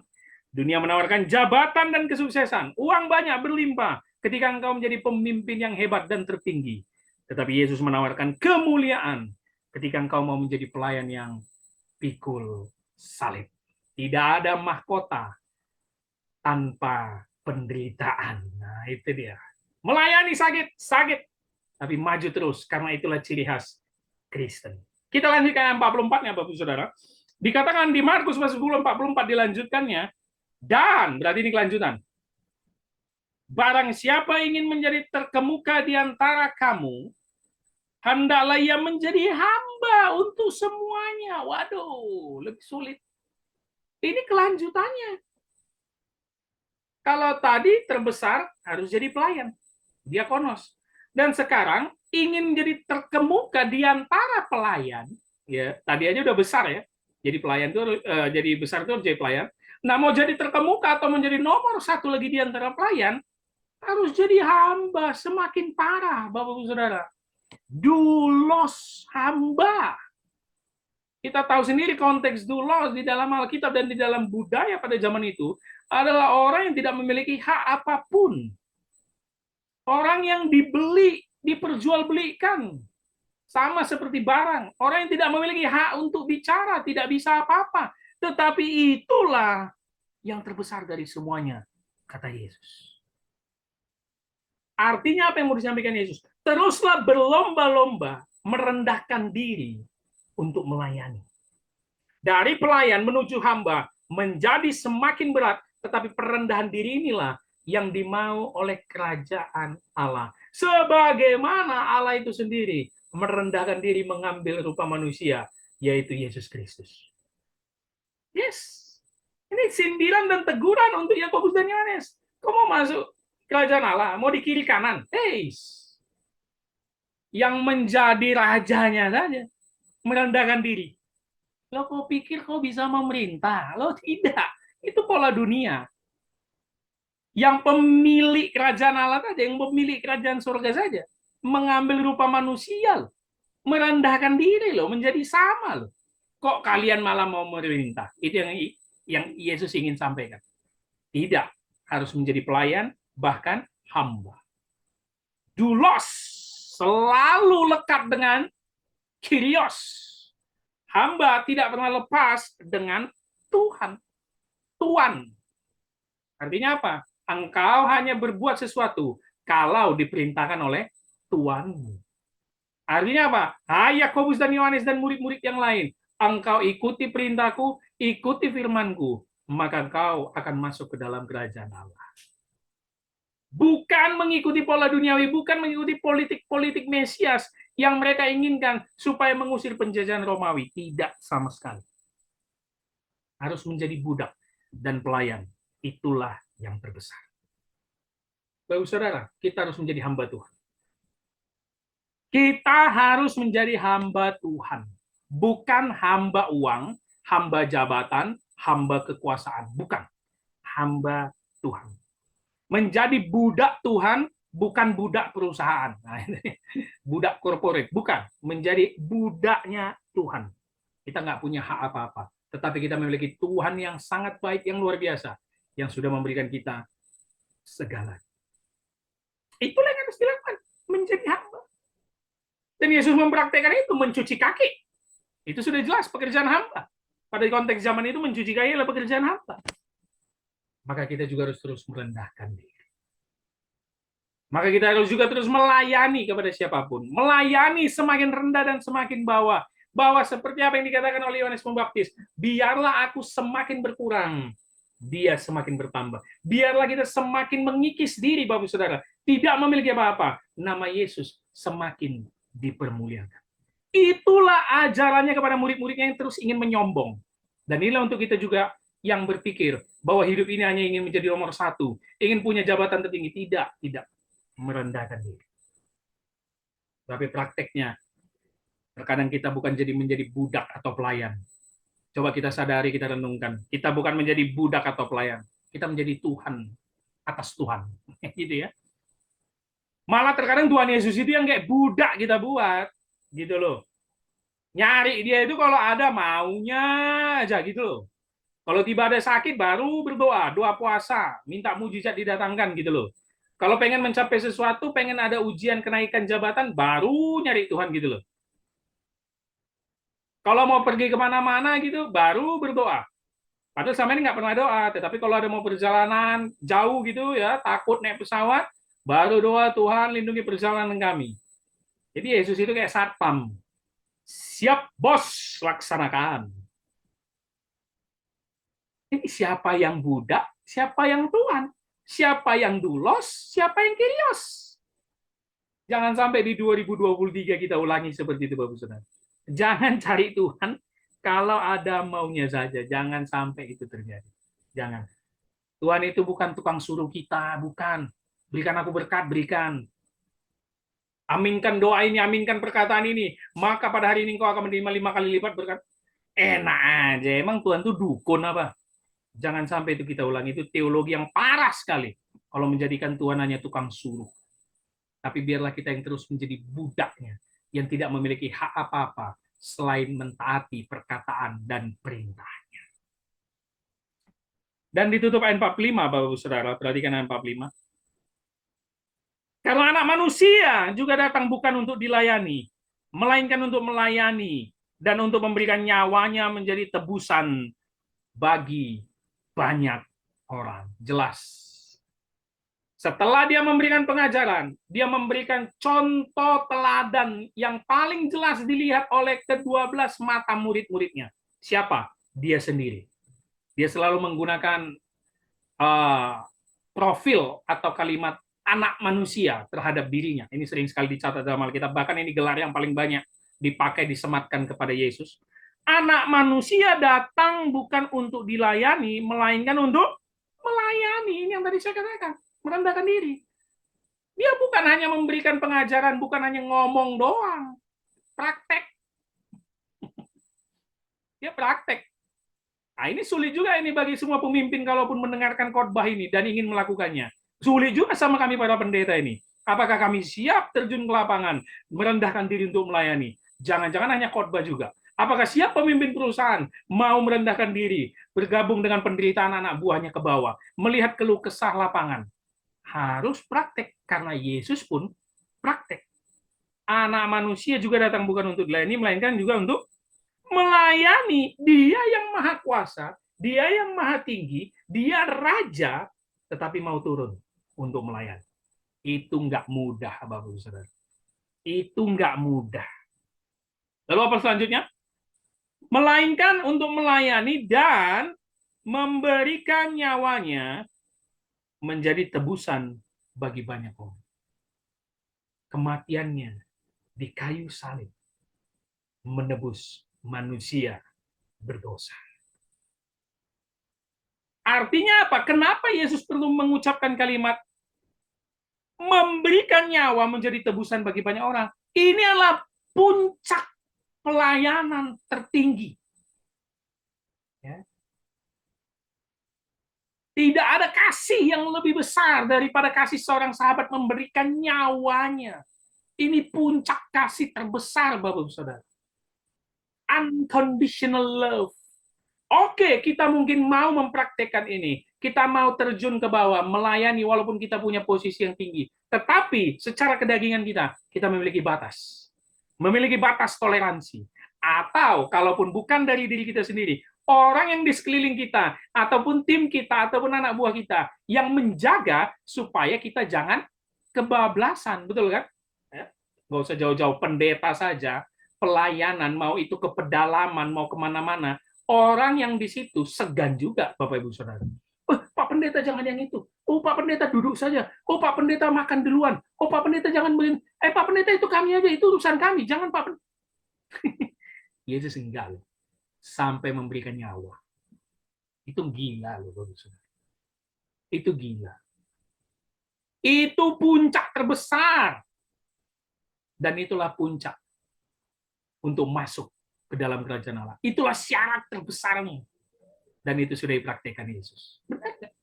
dunia menawarkan jabatan dan kesuksesan, uang banyak berlimpah ketika engkau menjadi pemimpin yang hebat dan tertinggi. Tetapi Yesus menawarkan kemuliaan ketika engkau mau menjadi pelayan yang pikul salib. Tidak ada mahkota tanpa penderitaan. Nah, itu dia. Melayani sakit, tapi maju terus, karena itulah ciri khas Kristen. Kita lanjutkan 44-nya, Bapak Saudara. Dikatakan di Markus pasal 10:44 dilanjutkannya, dan berarti ini kelanjutan. Barang siapa ingin menjadi terkemuka di antara kamu, hendaklah ia menjadi hamba untuk semuanya. Waduh, lebih sulit. Ini kelanjutannya. Kalau tadi terbesar harus jadi pelayan, diakonos. Dan sekarang ingin menjadi terkemuka di antara pelayan, ya tadi aja udah besar ya. Jadi pelayan itu jadi besar itu harus jadi pelayan. Nah, mau jadi terkemuka atau menjadi nomor satu lagi di antara pelayan, harus jadi hamba. Semakin parah, Bapak-Ibu Saudara. Doulos, hamba. Kita tahu sendiri konteks doulos di dalam Alkitab dan di dalam budaya pada zaman itu adalah orang yang tidak memiliki hak apapun. Orang yang dibeli, diperjualbelikan. Sama seperti barang. Orang yang tidak memiliki hak untuk bicara, tidak bisa apa-apa. Tetapi itulah yang terbesar dari semuanya, kata Yesus. Artinya apa yang mau disampaikan Yesus? Teruslah berlomba-lomba merendahkan diri untuk melayani. Dari pelayan menuju hamba menjadi semakin berat, tetapi perendahan diri inilah yang dimau oleh kerajaan Allah. Sebagaimana Allah itu sendiri merendahkan diri mengambil rupa manusia, yaitu Yesus Kristus. Yes. Ini sindiran dan teguran untuk Yakobus dan Yohanes. Kau mau masuk kerajaan Allah, mau di kiri kanan. Yang menjadi rajanya saja merendahkan diri. Lo kau pikir kau bisa memerintah? Lo tidak. Itu pola dunia. Yang pemilik kerajaan Allah saja, yang pemilik kerajaan surga saja, mengambil rupa manusia, merendahkan diri loh, menjadi sama loh. Kok kalian malah mau memerintah? Itu yang Yesus ingin sampaikan. Tidak, harus menjadi pelayan, bahkan hamba. Doulos selalu lekat dengan Kyrios. Hamba tidak pernah lepas dengan Tuhan. Tuan. Artinya apa? Engkau hanya berbuat sesuatu kalau diperintahkan oleh Tuanmu. Artinya apa? Hai Yakobus dan Yohanes dan murid-murid yang lain, engkau ikuti perintahku, ikuti firmanku, maka engkau akan masuk ke dalam kerajaan Allah. Bukan mengikuti pola duniawi, bukan mengikuti politik-politik Mesias yang mereka inginkan supaya mengusir penjajahan Romawi. Tidak sama sekali. Harus menjadi budak dan pelayan. Itulah yang terbesar. Bapak Saudara, kita harus menjadi hamba Tuhan. Kita harus menjadi hamba Tuhan. Bukan hamba uang, hamba jabatan, hamba kekuasaan. Bukan. Hamba Tuhan. Menjadi budak Tuhan, bukan budak perusahaan. Nah, budak korporat. Bukan. Menjadi budaknya Tuhan. Kita nggak punya hak apa-apa. Tetapi kita memiliki Tuhan yang sangat baik, yang luar biasa. Yang sudah memberikan kita segala. Itulah yang harus dilakukan. Menjadi hamba. Dan Yesus mempraktekkan itu, mencuci kaki. Itu sudah jelas pekerjaan hamba. Pada konteks zaman itu, mencuci kaki adalah pekerjaan hamba. Maka kita juga harus terus merendahkan diri. Maka kita harus juga terus melayani kepada siapapun. Melayani semakin rendah dan semakin bawah. Bahwa seperti apa yang dikatakan oleh Yohanes Pembaptis, biarlah aku semakin berkurang, dia semakin bertambah. Biarlah kita semakin mengikis diri, Bapak Saudara, tidak memiliki apa-apa. Nama Yesus semakin dipermuliakan. Itulah ajarannya kepada murid-muridnya yang terus ingin menyombong. Dan inilah untuk kita juga yang berpikir bahwa hidup ini hanya ingin menjadi nomor satu, ingin punya jabatan tertinggi. Tidak merendahkan diri. Tapi prakteknya, terkadang kita bukan menjadi budak atau pelayan. Coba kita sadari, kita renungkan. Kita bukan menjadi budak atau pelayan. Kita menjadi Tuhan atas Tuhan. Gitu ya. Malah terkadang Tuhan Yesus itu yang kayak budak kita buat. Gitu loh. Nyari dia itu kalau ada maunya aja gitu loh. Kalau tiba ada sakit baru berdoa, doa puasa, minta mujizat didatangkan gitu loh. Kalau pengen mencapai sesuatu, pengen ada ujian kenaikan jabatan, baru nyari Tuhan gitu loh. Kalau mau pergi kemana-mana gitu, baru berdoa. Padahal sama ini nggak pernah doa, tetapi kalau ada mau perjalanan jauh gitu ya, takut naik pesawat, baru doa, Tuhan lindungi perjalanan kami. Jadi Yesus itu kayak satpam. Siap bos, laksanakan. Ini siapa yang budak, siapa yang tuan, siapa yang dulos, siapa yang kirios. Jangan sampai di 2023 kita ulangi seperti itu, Bapak Saudara. Jangan cari Tuhan kalau ada maunya saja. Jangan sampai itu terjadi. Jangan. Tuhan itu bukan tukang suruh kita, bukan. Berikan aku berkat, berikan. Aminkan doa ini, aminkan perkataan ini. Maka pada hari ini engkau akan menerima 5 kali lipat berkat. Enak aja. Emang Tuhan itu dukun apa? Jangan sampai itu kita ulangi. Itu teologi yang parah sekali. Kalau menjadikan Tuhan hanya tukang suruh. Tapi biarlah kita yang terus menjadi budaknya. Yang tidak memiliki hak apa-apa. Selain mentaati perkataan dan perintahnya. Dan ditutup ayat 45, Bapak Saudara. Perhatikan ayat 45. Karena anak manusia juga datang bukan untuk dilayani. Melainkan untuk melayani. Dan untuk memberikan nyawanya menjadi tebusan bagi banyak orang. Jelas. Setelah dia memberikan pengajaran, dia memberikan contoh teladan yang paling jelas dilihat oleh ke-12 mata murid-muridnya. Siapa? Dia sendiri. Dia selalu menggunakan profil atau kalimat anak manusia terhadap dirinya. Ini sering sekali dicatat dalam Alkitab. Bahkan ini gelar yang paling banyak dipakai, disematkan kepada Yesus. Anak manusia datang bukan untuk dilayani, melainkan untuk melayani. Ini yang tadi saya katakan. Merendahkan diri. Dia bukan hanya memberikan pengajaran, bukan hanya ngomong doang. Praktek. Dia praktek. Nah, ini sulit juga ini bagi semua pemimpin kalaupun mendengarkan khotbah ini dan ingin melakukannya. Sulit juga sama kami para pendeta ini. Apakah kami siap terjun ke lapangan, merendahkan diri untuk melayani? Jangan-jangan hanya khotbah juga. Apakah siap pemimpin perusahaan mau merendahkan diri, bergabung dengan penderitaan anak buahnya ke bawah, melihat keluh kesah lapangan? Harus praktek, karena Yesus pun praktek. Anak manusia juga datang bukan untuk dilayani, melainkan juga untuk melayani. Dia yang maha kuasa, dia yang maha tinggi, dia raja, tetapi mau turun untuk melayani. Itu nggak mudah, Bapak Saudara. Itu nggak mudah. Lalu apa selanjutnya? Melainkan untuk melayani dan memberikan nyawanya menjadi tebusan bagi banyak orang. Kematiannya di kayu salib menebus manusia berdosa. Artinya apa? Kenapa Yesus perlu mengucapkan kalimat memberikan nyawa menjadi tebusan bagi banyak orang? Ini adalah puncak pelayanan tertinggi. Ya. Tidak ada kasih yang lebih besar daripada kasih seorang sahabat memberikan nyawanya. Ini puncak kasih terbesar, Bapak Saudara. Unconditional love. Oke, kita mungkin mau mempraktekkan ini. Kita mau terjun ke bawah, melayani walaupun kita punya posisi yang tinggi. Tetapi secara kedagingan kita memiliki batas. Memiliki batas toleransi. Atau kalaupun bukan dari diri kita sendiri, orang yang di sekeliling kita, ataupun tim kita, ataupun anak buah kita, yang menjaga supaya kita jangan kebablasan, betul kan? Ya, nggak usah jauh-jauh, pendeta saja, pelayanan, mau itu ke pedalaman, mau kemana-mana, orang yang di situ segan juga, Bapak Ibu Saudara. Oh, Pak Pendeta jangan yang itu. Oh, Pak Pendeta duduk saja. Oh, Pak Pendeta makan duluan. Oh, Pak Pendeta jangan beli. Pak Pendeta itu kami aja, itu urusan kami. Jangan Pak Pendeta. Yesus enggak loh. Sampai memberikan nyawa. Itu gila loh, Bapak Saudara. Itu gila. Itu puncak terbesar. Dan itulah puncak untuk masuk ke dalam kerajaan Allah. Itulah syarat terbesarnya. Dan itu sudah dipraktekkan Yesus. Benar nggak?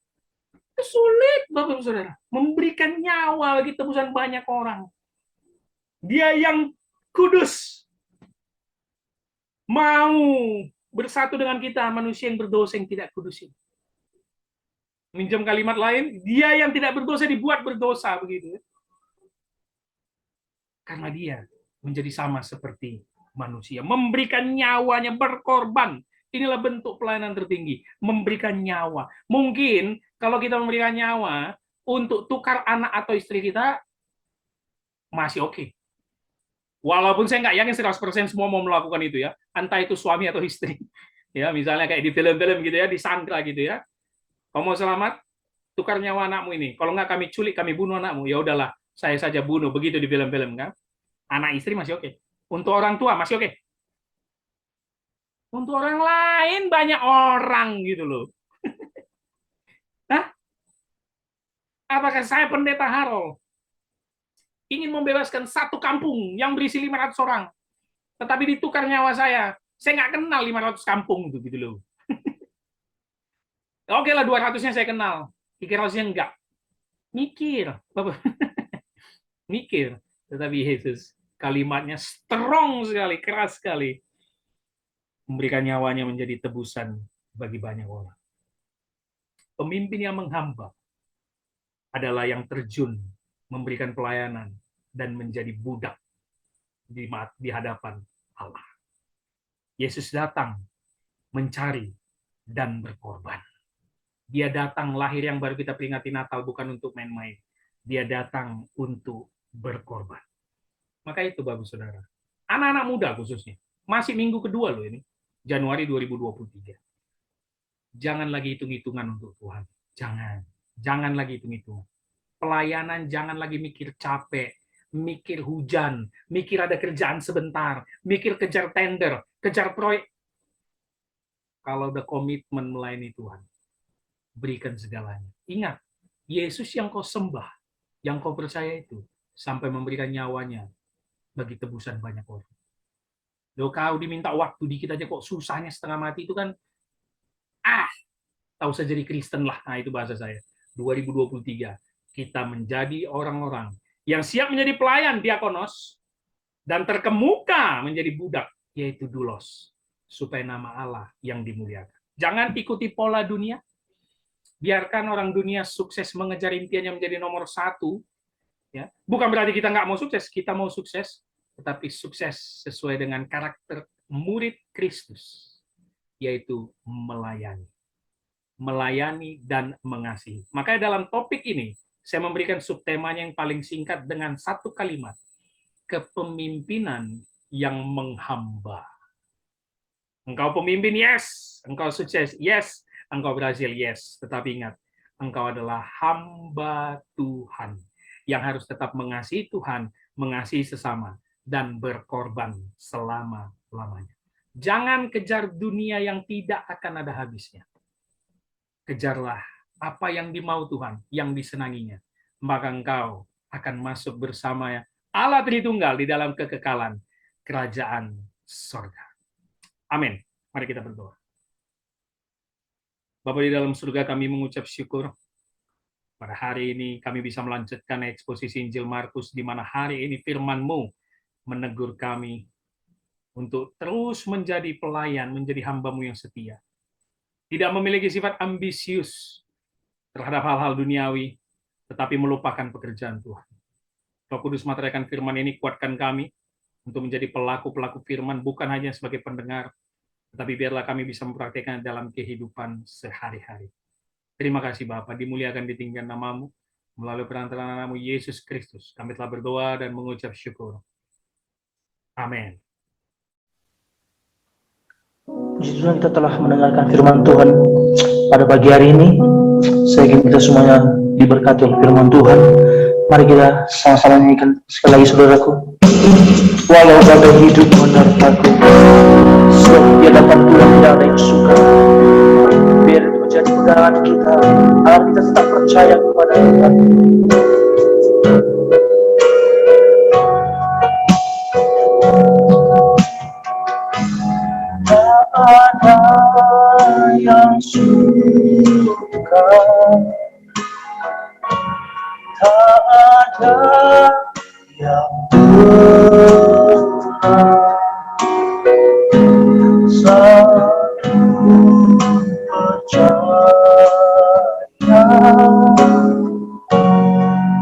Itu sulit, Bapak Saudara. Memberikan nyawa bagi tebusan banyak orang. Dia yang kudus. Mau bersatu dengan kita, manusia yang berdosa yang tidak kudus ini. Minjam kalimat lain, dia yang tidak berdosa dibuat berdosa, begitu. Karena dia menjadi sama seperti manusia. Memberikan nyawanya, berkorban. Inilah bentuk pelayanan tertinggi. Memberikan nyawa. Mungkin kalau kita memberikan nyawa untuk tukar anak atau istri kita, masih oke. Walaupun saya nggak yakin 100% semua mau melakukan itu ya. Entah itu suami atau istri. Ya, misalnya kayak di film-film gitu ya, di Sandra gitu ya. Kamu mau selamat, tukar nyawa anakmu ini. Kalau nggak kami culik, kami bunuh anakmu. Ya udahlah, saya saja bunuh. Begitu di film-film kan. Anak istri masih oke. Untuk orang tua masih oke. Untuk orang lain banyak orang gitu loh. Hah? Apakah saya pendeta Harold ingin membebaskan satu kampung yang berisi 500 orang, tetapi ditukar nyawa saya nggak kenal 500 kampung itu gitu loh. Oke lah 200-nya saya kenal, 300-nya enggak. Mikir, Bapak. Mikir. Tetapi Yesus kalimatnya strong sekali, keras sekali. Memberikan nyawanya menjadi tebusan bagi banyak orang. Pemimpin yang menghamba adalah yang terjun memberikan pelayanan dan menjadi budak di hadapan Allah. Yesus datang mencari dan berkorban. Dia datang lahir yang baru kita peringati Natal bukan untuk main-main. Dia datang untuk berkorban. Maka itu Bapak Saudara. Anak-anak muda khususnya. Masih minggu kedua loh ini. Januari 2023. Jangan lagi hitung-hitungan untuk Tuhan. Jangan. Jangan lagi hitung-hitungan. Pelayanan jangan lagi mikir capek, mikir hujan, mikir ada kerjaan sebentar, mikir kejar tender, kejar proyek. Kalau udah komitmen melayani Tuhan, berikan segalanya. Ingat, Yesus yang kau sembah, yang kau percaya itu, sampai memberikan nyawanya bagi tebusan banyak orang. Loh, kau diminta waktu dikit aja kok susahnya setengah mati itu kan, tahu saja jadi Kristen lah. Nah, itu bahasa saya. 2023, kita menjadi orang-orang yang siap menjadi pelayan diakonos dan terkemuka menjadi budak, yaitu doulos, supaya nama Allah yang dimuliakan. Jangan ikuti pola dunia. Biarkan orang dunia sukses mengejar impiannya menjadi nomor satu. Ya. Bukan berarti kita nggak mau sukses, kita mau sukses, tetapi sukses sesuai dengan karakter murid Kristus, yaitu melayani. Melayani dan mengasihi. Makanya dalam topik ini, saya memberikan subtemanya yang paling singkat dengan satu kalimat. Kepemimpinan yang menghamba. Engkau pemimpin, yes. Engkau sukses, yes. Engkau berhasil, yes. Tetapi ingat, engkau adalah hamba Tuhan yang harus tetap mengasihi Tuhan, mengasihi sesama, dan berkorban selama-lamanya. Jangan kejar dunia yang tidak akan ada habisnya. Kejarlah apa yang dimau Tuhan, yang disenanginya. Maka engkau akan masuk bersama Allah Tritunggal di dalam kekekalan kerajaan sorga. Amin. Mari kita berdoa. Bapa di dalam surga, kami mengucap syukur. Pada hari ini kami bisa melanjutkan eksposisi Injil Markus, di mana hari ini firman-Mu menegur kami untuk terus menjadi pelayan, menjadi hamba-Mu yang setia. Tidak memiliki sifat ambisius terhadap hal-hal duniawi, tetapi melupakan pekerjaan Tuhan. Roh Kudus materikan firman ini, kuatkan kami untuk menjadi pelaku-pelaku firman, bukan hanya sebagai pendengar, tetapi biarlah kami bisa mempraktikkan dalam kehidupan sehari-hari. Terima kasih Bapa, dimuliakan ditinggikan nama-Mu. Melalui perantaraan anakmu Yesus Kristus, kami telah berdoa dan mengucap syukur. Amin. Puji Tuhan, kita telah mendengarkan firman Tuhan pada pagi hari ini. Saya ingin kita semuanya diberkati oleh firman Tuhan. Mari kita sama-sama nyanyikan sekali lagi, saudaraku. Walau badai hidup menerpaku, sebab di hadapan Tuhan tidak ada yang suka. Biar itu menjadi pegangan kita, agar kita tetap percaya kepada Tuhan. Tak ada yang suka, tak ada yang benar, satu percaya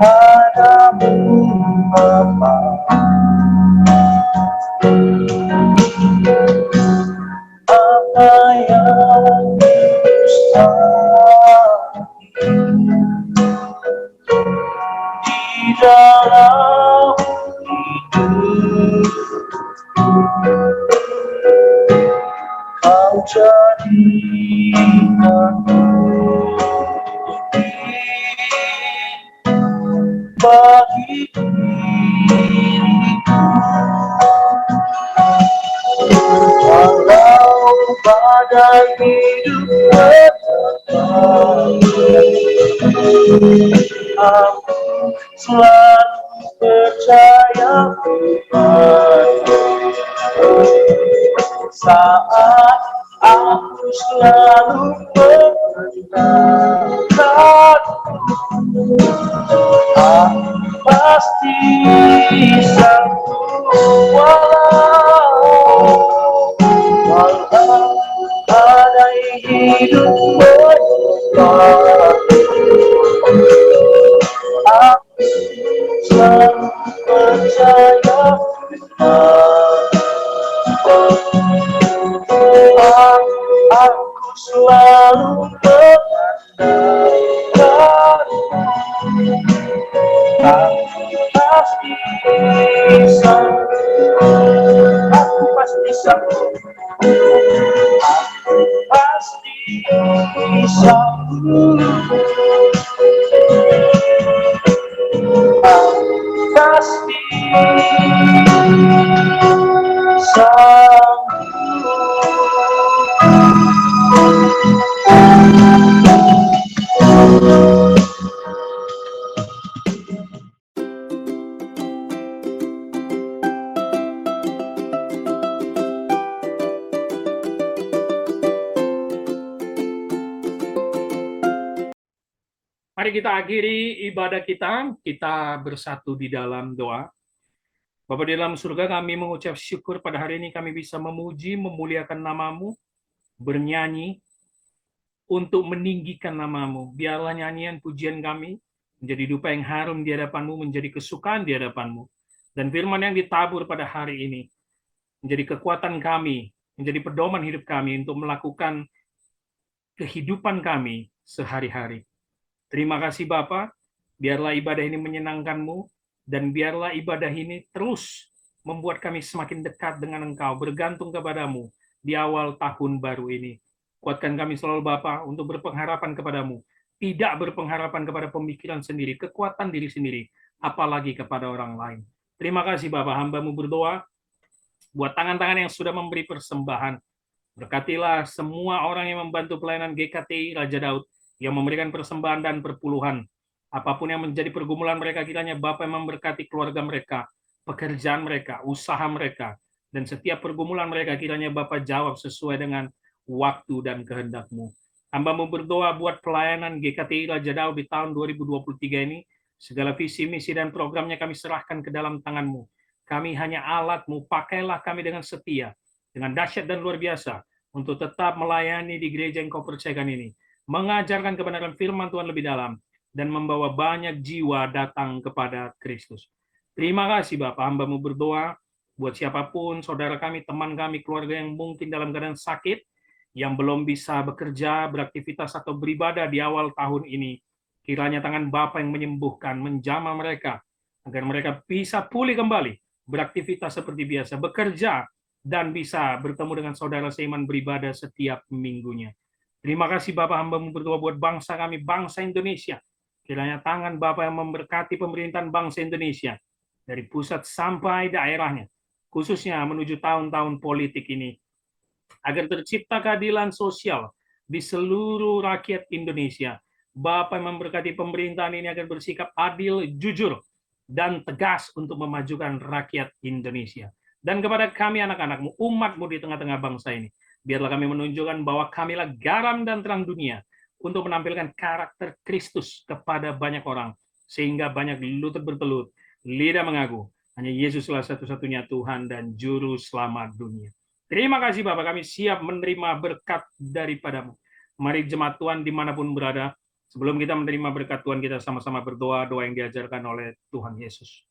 padamu Bapa. Apa yang mustahil di dalam hidup, Kau jadikan bukti bagi diriku. Walau badai hidup menerpa, aku selalu percaya padamu. Saat aku selalu mendengarkan, aku pasti sanggup. Walau badai hidup menerpa, aku selalu percaya aku selalu mengandalkan, aku pasti sanggup, aku pasti sanggup, aku pasti sanggup, aku pasti sanggup. Mari kita akhiri ibadah kita bersatu di dalam doa. Bapa di dalam surga, kami mengucap syukur pada hari ini kami bisa memuji, memuliakan nama-Mu, bernyanyi, untuk meninggikan nama-Mu. Biarlah nyanyian pujian kami menjadi dupa yang harum di hadapan-Mu, menjadi kesukaan di hadapan-Mu. Dan firman yang ditabur pada hari ini menjadi kekuatan kami, menjadi pedoman hidup kami untuk melakukan kehidupan kami sehari-hari. Terima kasih Bapa, biarlah ibadah ini menyenangkan-Mu, dan biarlah ibadah ini terus membuat kami semakin dekat dengan Engkau, bergantung kepadamu di awal tahun baru ini. Kuatkan kami selalu Bapa untuk berpengharapan kepadamu, tidak berpengharapan kepada pemikiran sendiri, kekuatan diri sendiri, apalagi kepada orang lain. Terima kasih Bapa, hamba-Mu berdoa, buat tangan-tangan yang sudah memberi persembahan. Berkatilah semua orang yang membantu pelayanan GKTI Raja Daud, yang memberikan persembahan dan perpuluhan. Apapun yang menjadi pergumulan mereka, kiranya Bapa yang memberkati keluarga mereka, pekerjaan mereka, usaha mereka, dan setiap pergumulan mereka kiranya Bapa jawab sesuai dengan waktu dan kehendak-Mu. Hamba-Mu berdoa buat pelayanan GKTI Raja Daud di tahun 2023 ini, segala visi, misi, dan programnya kami serahkan ke dalam tangan-Mu. Kami hanya alat-Mu, pakailah kami dengan setia, dengan dahsyat dan luar biasa, untuk tetap melayani di gereja yang Kau percayakan ini, mengajarkan kebenaran firman Tuhan lebih dalam, dan membawa banyak jiwa datang kepada Kristus. Terima kasih Bapak, hamba-Mu berdoa buat siapapun, saudara kami, teman kami, keluarga yang mungkin dalam keadaan sakit, yang belum bisa bekerja, beraktivitas, atau beribadah di awal tahun ini. Kiranya tangan Bapa yang menyembuhkan, menjamah mereka, agar mereka bisa pulih kembali, beraktivitas seperti biasa, bekerja, dan bisa bertemu dengan saudara seiman beribadah setiap minggunya. Terima kasih Bapak, hamba-Mu berdoa buat bangsa kami, bangsa Indonesia. Kiranya tangan Bapak yang memberkati pemerintahan bangsa Indonesia, dari pusat sampai daerahnya, khususnya menuju tahun-tahun politik ini, agar tercipta keadilan sosial di seluruh rakyat Indonesia. Bapak yang memberkati pemerintahan ini agar bersikap adil, jujur, dan tegas untuk memajukan rakyat Indonesia. Dan kepada kami anak-anak-Mu, umat-Mu di tengah-tengah bangsa ini, biarlah kami menunjukkan bahwa kamilah garam dan terang dunia untuk menampilkan karakter Kristus kepada banyak orang, sehingga banyak lutut bertelut, lidah mengaku, hanya Yesuslah satu-satunya Tuhan dan Juru Selamat dunia. Terima kasih Bapak, kami siap menerima berkat daripada-Mu. Mari jemaat Tuhan dimanapun berada, sebelum kita menerima berkat Tuhan, kita sama-sama berdoa, doa yang diajarkan oleh Tuhan Yesus.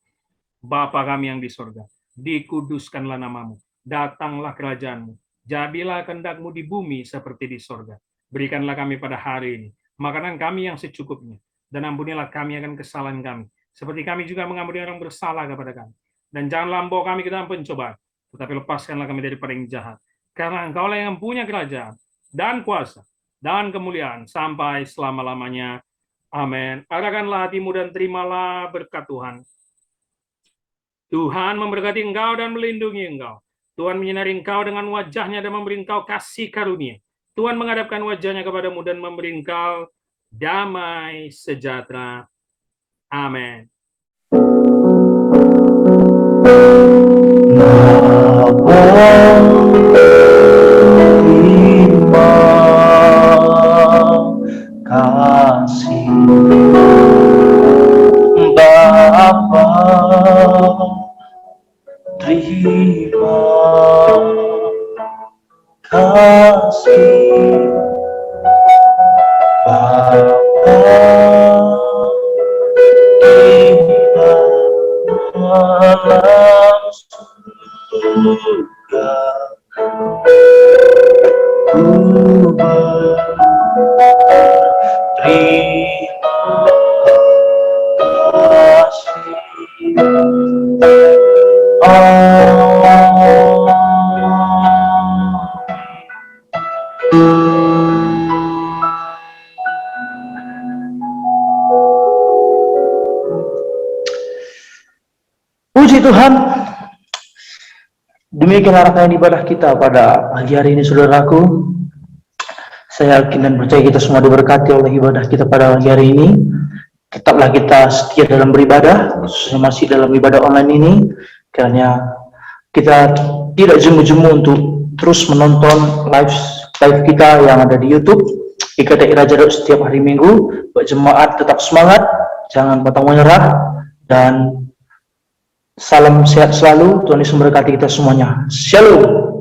Bapa kami yang di sorga, dikuduskanlah nama-Mu, datanglah kerajaan-Mu, jadilah kehendak-Mu di bumi seperti di sorga. Berikanlah kami pada hari ini makanan kami yang secukupnya, dan ampunilah kami akan kesalahan kami, seperti kami juga mengampuni orang bersalah kepada kami. Dan janganlah membawa kami ke dalam pencobaan, tetapi lepaskanlah kami daripada yang jahat. Karena Engkaulah yang punya kerajaan, dan kuasa, dan kemuliaan, sampai selama-lamanya. Amin. Arahkanlah hatimu dan terimalah berkat Tuhan. Tuhan memberkati engkau dan melindungi engkau. Tuhan menyinari engkau dengan wajahnya dan memberi engkau kasih karunia. Tuhan menghadapkan wajahnya kepadamu dan memberi engkau damai sejahtera. Amin. Kasih Bapa, terima kasih Bapa di dalam surga, ku berterima kasih. Puji Tuhan, demikian rangkaian ibadah kita pada pagi hari ini, saudaraku. Saya yakin dan percaya kita semua diberkati oleh ibadah kita pada pagi hari ini. Tetaplah kita setia dalam beribadah, khususnya masih dalam ibadah online ini, karena kita tidak jemu-jemu untuk terus menonton live kita yang ada di YouTube GKTI Raja Daud setiap hari Minggu. Buat jemaat tetap semangat, jangan pantang menyerah, dan salam sehat selalu. Tuhan Yesus memberkati kita semuanya. Shalom.